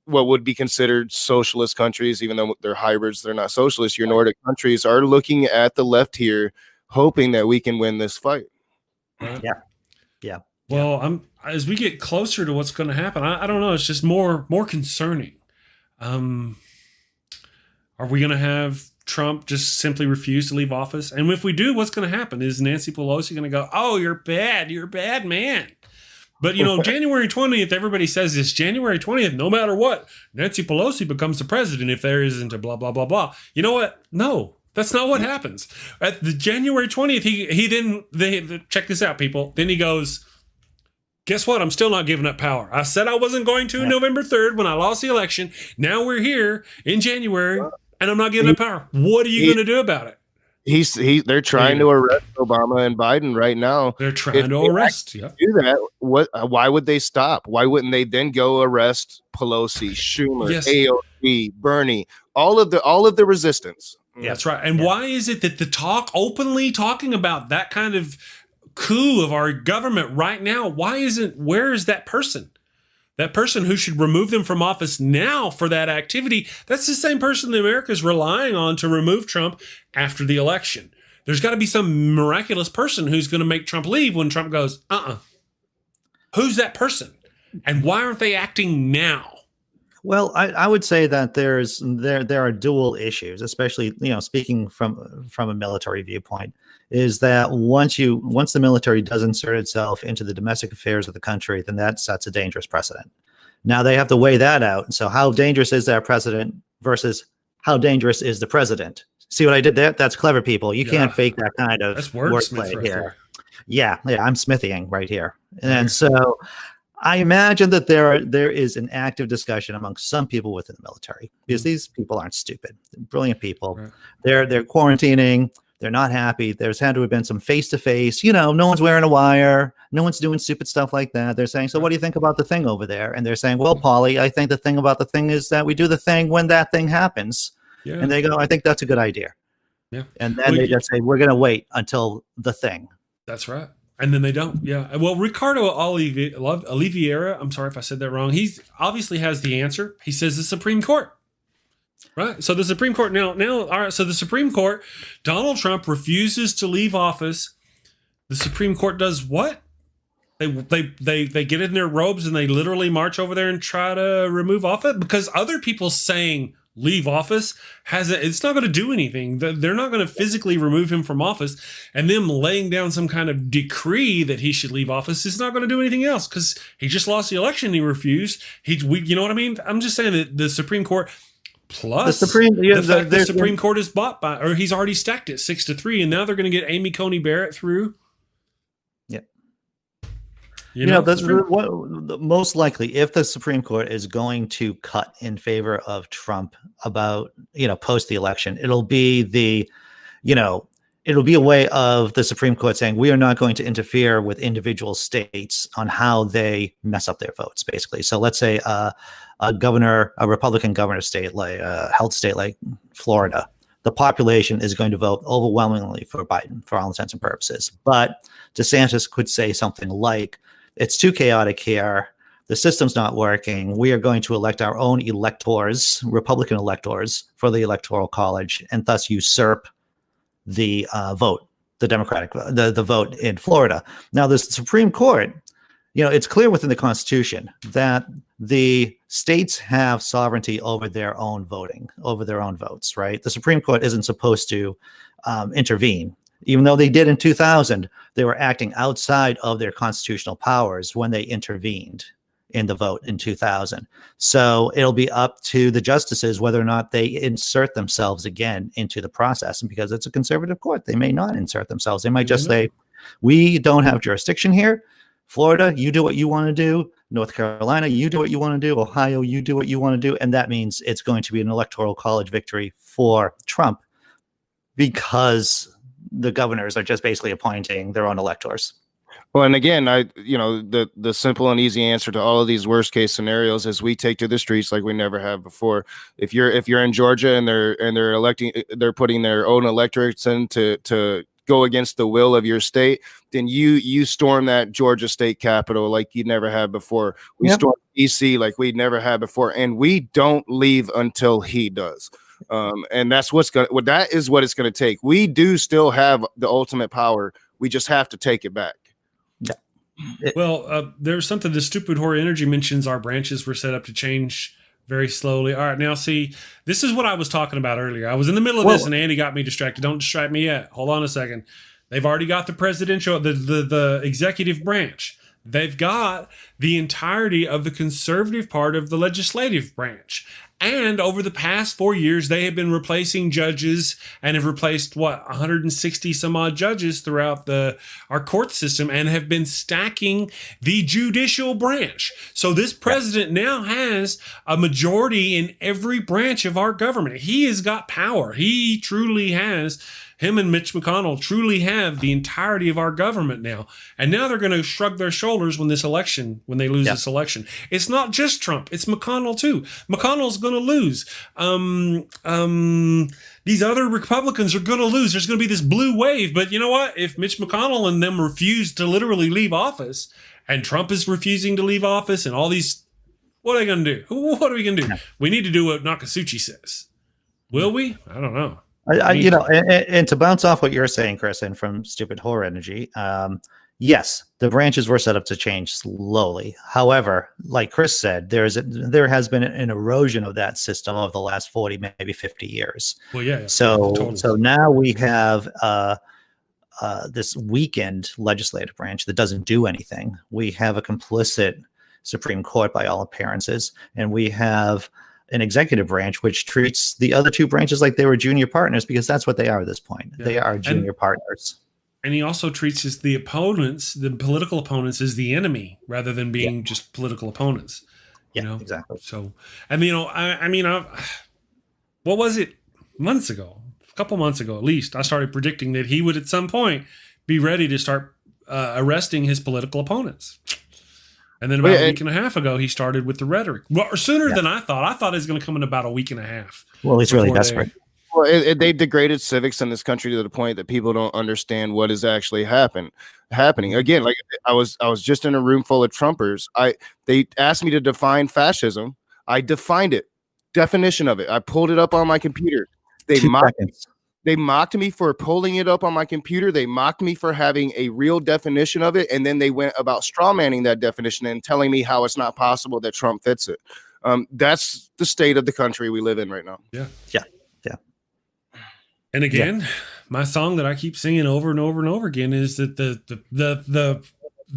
what would be considered socialist countries, even though they're hybrids, they're not socialist, your Nordic countries are looking at the left here, hoping that we can win this fight.
Yeah.
Well, as we get closer to what's going to happen, I don't know. It's just more concerning. Are we going to have Trump just simply refuse to leave office? And if we do, what's going to happen? Is Nancy Pelosi going to go, "Oh, you're a bad man"? But, January 20th, everybody says this, January 20th, no matter what, Nancy Pelosi becomes the president if there isn't a blah, blah, blah, blah. You know what? No, that's not what happens. At the January 20th, he didn't, check this out, people. Then he goes, guess what? I'm still not giving up power. I said I wasn't going to November 3rd when I lost the election. Now we're here in January, and I'm not giving up power. What are you going to do about it?
They're trying to arrest Obama and Biden right now.
They're trying to arrest.
Do that. Why would they stop? Why wouldn't they then go arrest Pelosi, Schumer, AOC, Bernie, all of the resistance?
That's right. And why is it that the openly talking about that kind of coup of our government right now? Where is that person? That person who should remove them from office now for that activity, that's the same person that America is relying on to remove Trump after the election. There's got to be some miraculous person who's going to make Trump leave when Trump goes, Who's that person? And why aren't they acting now?
Well, I would say that there are dual issues, especially, speaking from a military viewpoint, is that once the military does insert itself into the domestic affairs of the country, then that sets a dangerous precedent. Now they have to weigh that out. So how dangerous is that precedent versus how dangerous is the president? See what I did there? That's clever, people. You can't fake that kind of wordplay right here. Yeah, I'm smithying right here. And so I imagine that there is an active discussion among some people within the military, because these people aren't stupid. They're brilliant people. Right. They're quarantining. They're not happy. There's had to have been some face-to-face. No one's wearing a wire. No one's doing stupid stuff like that. They're saying, so what do you think about the thing over there? And they're saying, well, Paulie, I think the thing about the thing is that we do the thing when that thing happens. Yeah. And they go, I think that's a good idea. Yeah. And then they just say, we're going to wait until the thing.
That's right. And then they don't. Yeah. Well, Ricardo Oliveira, I'm sorry if I said that wrong. He obviously has the answer. He says the Supreme Court. Right. So the Supreme Court now, all right. So the Supreme Court, Donald Trump refuses to leave office. The Supreme Court does what? They get in their robes and they literally march over there and try to remove office, because other people saying leave office it's not going to do anything. They're not going to physically remove him from office, and them laying down some kind of decree that he should leave office is not going to do anything else, because he just lost the election. He refused. You know what I mean? I'm just saying that the Supreme Court, plus the Supreme Court is bought by, or he's already stacked it 6-3, and now they're going to get Amy Coney Barrett through.
Yeah. Most likely, if the Supreme Court is going to cut in favor of Trump about, post the election, it'll be a way of the Supreme Court saying, we are not going to interfere with individual states on how they mess up their votes, basically. So let's say a Republican governor state, like a health state like Florida, the population is going to vote overwhelmingly for Biden for all intents and purposes. But DeSantis could say something like, it's too chaotic here. The system's not working. We are going to elect our own electors, Republican electors, for the Electoral College, and thus usurp the vote, the Democratic the vote in Florida. Now, the Supreme Court, it's clear within the Constitution that the states have sovereignty over their own voting, over their own votes, right? The Supreme Court isn't supposed to intervene. Even though they did in 2000, they were acting outside of their constitutional powers when they intervened in the vote in 2000. So it'll be up to the justices whether or not they insert themselves again into the process. And because it's a conservative court, they may not insert themselves. They might just say, we don't have jurisdiction here. Florida, you do what you want to do. North Carolina, you do what you want to do. Ohio, you do what you want to do. And that means it's going to be an electoral college victory for Trump because the governors are just basically appointing their own electors.
Well, and again, the simple and easy answer to all of these worst case scenarios is we take to the streets like we never have before. If you're in Georgia and they're putting their own electorates in to go against the will of your state, then you storm that Georgia state capitol like you never have before. We storm DC like we never had before, and we don't leave until he does. And that's that is what it's going to take. We do still have the ultimate power. We just have to take it back.
Well, there's something the stupid horror energy mentions. Our branches were set up to change very slowly. All right, now see, this is what I was talking about earlier. I was in the middle of this and Andy got me distracted. Don't distract me yet. Hold on a second. They've already got the presidential, the executive branch. They've got the entirety of the conservative part of the legislative branch. And over the past 4 years, they have been replacing judges and have replaced 160 some odd judges throughout our court system and have been stacking the judicial branch. So this president now has a majority in every branch of our government. He has got power. He truly has. Him and Mitch McConnell truly have the entirety of our government now. And now they're going to shrug their shoulders when they lose this election. It's not just Trump. It's McConnell too. McConnell's going to lose. These other Republicans are going to lose. There's going to be this blue wave. But you know what? If Mitch McConnell and them refuse to literally leave office, and Trump is refusing to leave office, and all these, what are they going to do? What are we going to do? We need to do what Nokasuchi says. Will we? I don't know.
And to bounce off what you're saying, Chris, and from Stupid Horror Energy, yes, the branches were set up to change slowly. However, like Chris said, there has been an erosion of that system over the last 40, maybe 50 years.
Well, yeah.
So now we have this weakened legislative branch that doesn't do anything. We have a complicit Supreme Court by all appearances, and we have an executive branch which treats the other two branches like they were junior partners, because that's what they are at this point. They are junior partners. And
he also treats the political opponents, as the enemy rather than being just political opponents.
Exactly.
So, and what was it? A couple months ago at least, I started predicting that he would at some point be ready to start arresting his political opponents. And then about a week and a half ago, he started with the rhetoric. Well, sooner than I thought. I thought it was going to come in about a week and a half.
Well, he's really desperate.
They've degraded civics in this country to the point that people don't understand what is actually happening. Again, like I was just in a room full of Trumpers. They asked me to define fascism. I defined it. Definition of it. I pulled it up on my computer. They mocked me for pulling it up on my computer. They mocked me for having a real definition of it. And then they went about strawmanning that definition and telling me how it's not possible that Trump fits it. That's the state of the country we live in right now.
Yeah.
And
again, my song that I keep singing over and over and over again is that the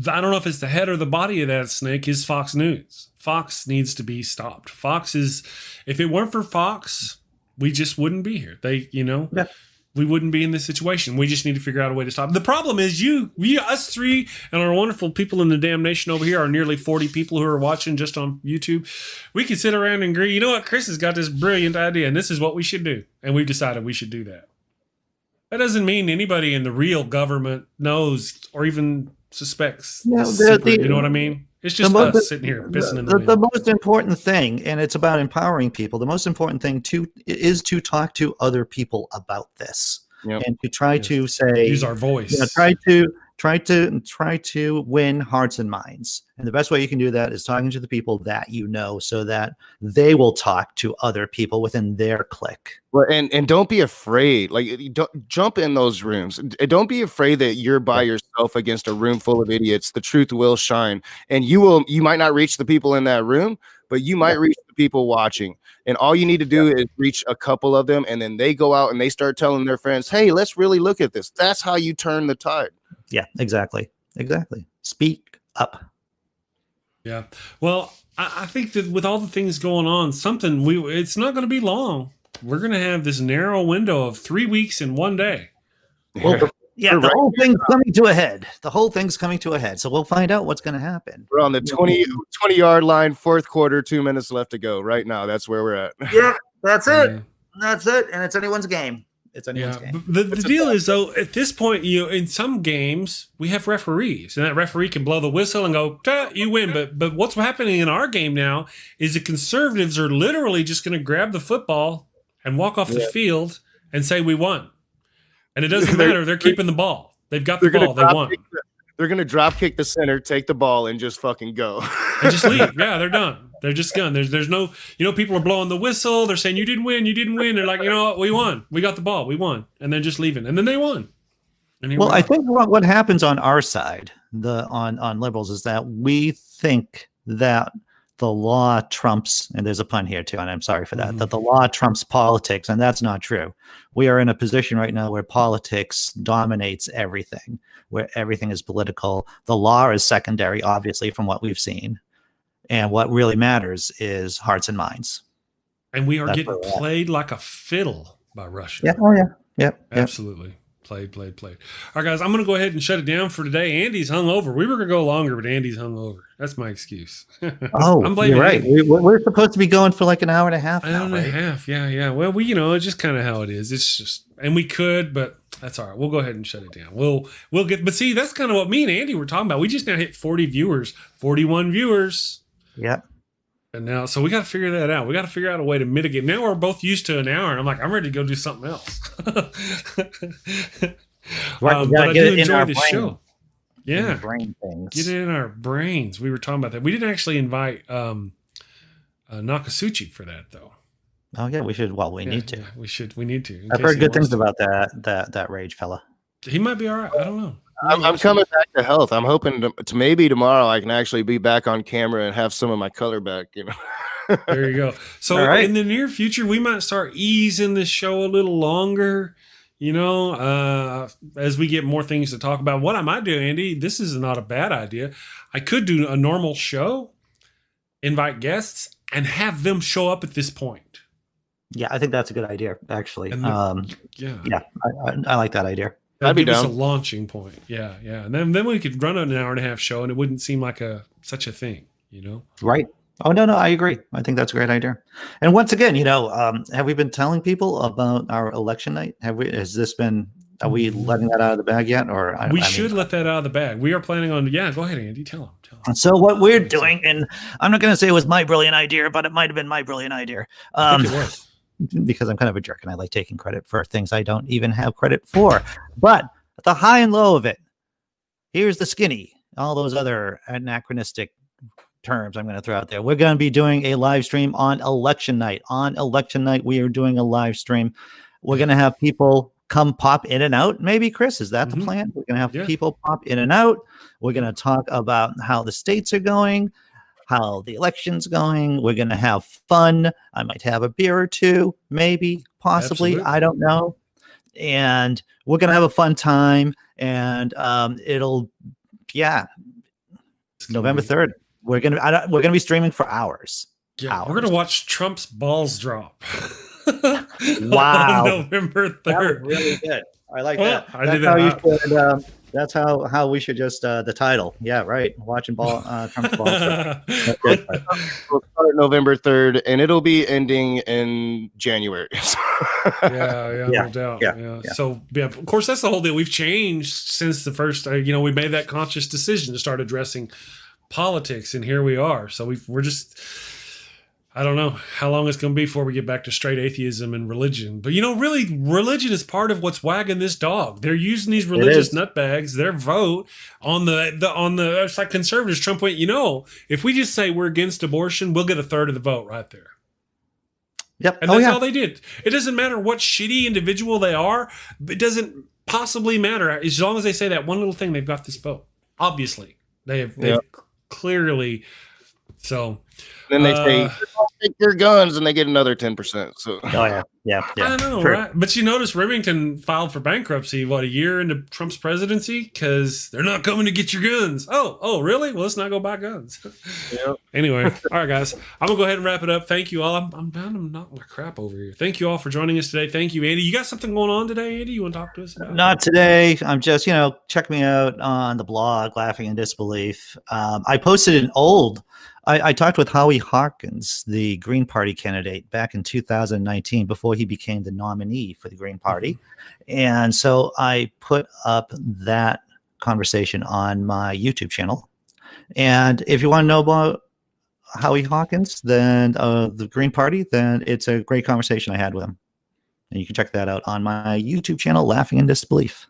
I don't know if it's the head or the body of that snake is Fox News. Fox needs to be stopped. If it weren't for Fox, we just wouldn't be here. We wouldn't be in this situation. We just need to figure out a way to stop. The problem is us three, and our wonderful people in the damnation over here, our nearly 40 people who are watching just on YouTube. We can sit around and agree, you know what, Chris has got this brilliant idea, and this is what we should do. And we've decided we should do that. That doesn't mean anybody in the real government knows or even suspects. You know what I mean? It's just us sitting here pissing in the wind.
The most important thing, and it's about empowering people, the most important thing is to talk to other people about this. And to try to say,
use our voice.
Try to win hearts and minds. And the best way you can do that is talking to the people that you know, so that they will talk to other people within their clique.
Well, and don't be afraid. Like, don't jump in those rooms. Don't be afraid that you're by yourself against a room full of idiots. The truth will shine, and you might not reach the people in that room, but you might reach the people watching. And all you need to do is reach a couple of them, and then they go out and they start telling their friends, "Hey, let's really look at this." That's how you turn the tide.
Yeah, exactly. Speak up.
Yeah. Well, I think that with all the things going on, it's not going to be long. We're going to have this narrow window of 3 weeks and 1 day.
Well, Yeah, the whole thing's coming to a head. The whole thing's coming to a head. So we'll find out what's going to happen.
We're on the 20-yard line, fourth quarter, 2 minutes left to go. Right now, that's where we're at.
Yeah, that's it. That's it. And it's anyone's game. It's anyone's game.
The deal is, though, at this point, in some games, we have referees. And that referee can blow the whistle and go, you win. But what's happening in our game now is the conservatives are literally just going to grab the football and walk off the field and say, we won. And it doesn't matter. They're keeping the ball. They've got the ball. They won.
They're going to drop kick the center, take the ball, and just fucking go.
And just leave. Yeah, they're done. They're just done. There's no, people are blowing the whistle. They're saying, you didn't win. They're like, you know what? We won. We got the ball. We won. And then just leaving. And then they won. Well,
I think what happens on our side, on liberals, is that we think that the law trumps, and there's a pun here too, and I'm sorry for that, that the law trumps politics, and that's not true. We are in a position right now where politics dominates everything, where everything is political. The law is secondary, obviously, from what we've seen. And what really matters is hearts and minds.
And we are getting played like a fiddle by Russia.
Yeah. Oh, yeah. Yep.
Absolutely. Played. All right, guys, I'm going to go ahead and shut it down for today. Andy's hungover. We were going to go longer, but Andy's hungover. That's my excuse.
I'm blaming you're right. We're supposed to be going for like an hour and a half.
Yeah. Well, it's just kind of how it is. It's just, and we could, but that's all right. We'll go ahead and shut it down. We'll get, but see, that's kind of what me and Andy were talking about. We just now hit 40 viewers, 41 viewers.
Yep.
And now, so we got to figure that out. We got to figure out a way to mitigate. Now we're both used to an hour, and I'm like, I'm ready to go do something else. But I do enjoy the show. Yeah,
brain things.
Get it in our brains. We were talking about that. We didn't actually invite Nokasuchi for that, though.
Oh yeah, we should. Well, we need to.
Yeah, we should. We need to.
I've heard good things about that Rage fella.
He might be all right. I don't know.
I'm coming back to health. I'm hoping to maybe tomorrow I can actually be back on camera and have some of my color back.
There you go. So in the near future, we might start easing the show a little longer. As we get more things to talk about. What I might do, Andy, this is not a bad idea. I could do a normal show, invite guests, and have them show up at this point.
Yeah, I think that's a good idea, actually. I like that idea.
That'd give us a launching point. Yeah. And then we could run an hour and a half show, and it wouldn't seem like such a thing,
Right. Oh, no, I agree. I think that's a great idea. And once again, have we been telling people about our election night? Are we letting that out of the bag yet? Or
we should let that out of the bag. We are planning on, go ahead, Andy, tell them.
So what we're doing, and I'm not going to say it was my brilliant idea, but it might have been my brilliant idea.
I think it was.
Because I'm kind of a jerk and I like taking credit for things I don't even have credit for. But the high and low of it, here's the skinny, all those other anachronistic terms I'm going to throw out there. We're going to be doing a live stream on election night. On election night, we are doing a live stream. We're going to have people come pop in and out. Maybe, Chris, is that the plan? We're going to have people pop in and out. We're going to talk about how the states are going, how the election's going. We're going to have fun. I might have a beer or two, maybe, possibly. Absolutely. I don't know. And we're going to have a fun time. And November 3rd. We're gonna be streaming for hours.
Yeah, we're gonna watch Trump's balls drop.
Wow,
November 3rd.
That was really good. I like that. That's how we should just the title. Yeah, right. Watching Trump's balls.
We'll start November 3rd, and it'll be ending in January.
No doubt. Yeah. So of course, that's the whole deal. We've changed since the first. We made that conscious decision to start addressing politics, and here we are. So we're just, I don't know how long it's going to be before we get back to straight atheism and religion. But really, religion is part of what's wagging this dog. They're using these religious nutbags, their vote on the it's like conservatives. Trump went, if we just say we're against abortion, we'll get a third of the vote right there.
Yep.
And that's all they did. It doesn't matter what shitty individual they are. It doesn't possibly matter. As long as they say that one little thing, they've got this vote. Obviously, they've clearly. So
then they take your guns, and they get another 10%. So,
oh yeah.
I know,
True.
right? But you notice Remington filed for bankruptcy, a year into Trump's presidency, because they're not coming to get your guns. Oh, really? Well, let's not go buy guns.
Yep.
Anyway, all right, guys, I'm gonna go ahead and wrap it up. Thank you all. I'm bound to knock my crap over here. Thank you all for joining us today. Thank you, Andy. You got something going on today, Andy? You want to talk to us about?
Not today. I'm just, check me out on the blog, Laughing in Disbelief. I posted an old. I talked with Howie Hawkins, the Green Party candidate, back in 2019 before he became the nominee for the Green Party. And so I put up that conversation on my YouTube channel. And if you want to know about Howie Hawkins, then the Green Party, then it's a great conversation I had with him. And you can check that out on my YouTube channel, Laughing in Disbelief.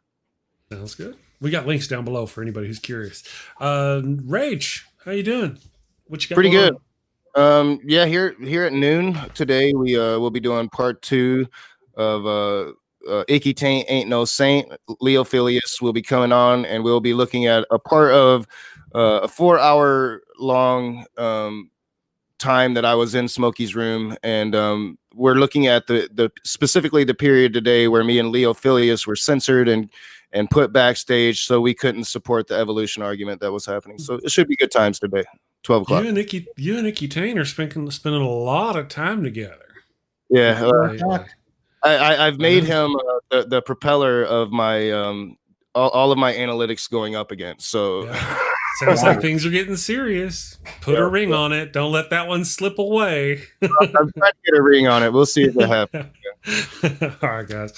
Sounds good. We got links down below for anybody who's curious. Rage, how you doing? What you got?
Pretty good. Yeah, here at noon today, we will be doing part 2 of Icky Taint Ain't No Saint. Leo Filius will be coming on, and we'll be looking at a part of a 4-hour long time that I was in Smokey's room, and we're looking at the specifically the period today where me and Leo Filius were censored and put backstage, so we couldn't support the evolution argument that was happening. So it should be good times today. 12 o'clock.
You and Icky Taint are spending a lot of time together.
Yeah, I've made him the propeller of my all of my analytics going up again. So
yeah. Sounds like things are getting serious. Put a ring on it. Don't let that one slip away.
I'm trying to get a ring on it. We'll see if it happens.
All right, guys.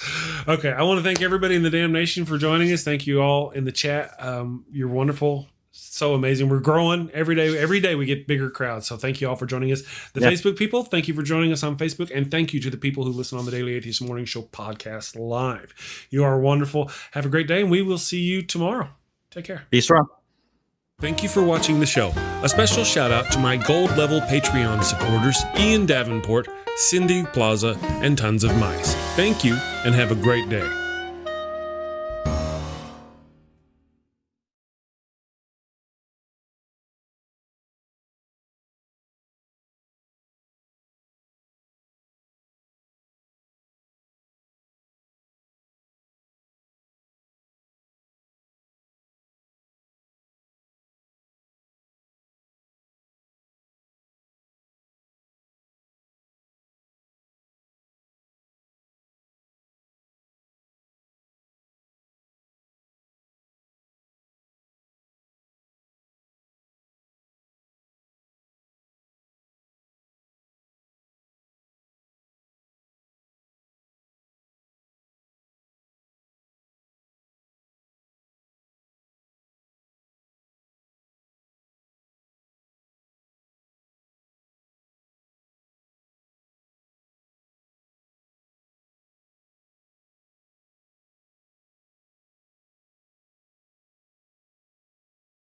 Okay, I want to thank everybody in the damn nation for joining us. Thank you all in the chat. You're wonderful. So amazing. We're growing every day. Every day we get bigger crowds. So thank you all for joining us. The Facebook people, thank you for joining us on Facebook. And thank you to the people who listen on the Daily Atheist Morning Show podcast live. You are wonderful. Have a great day, and we will see you tomorrow. Take care.
Be strong.
Thank you for watching the show. A special shout out to my gold level Patreon supporters, Ian Davenport, Cindy Plaza, and tons of mice. Thank you, and have a great day.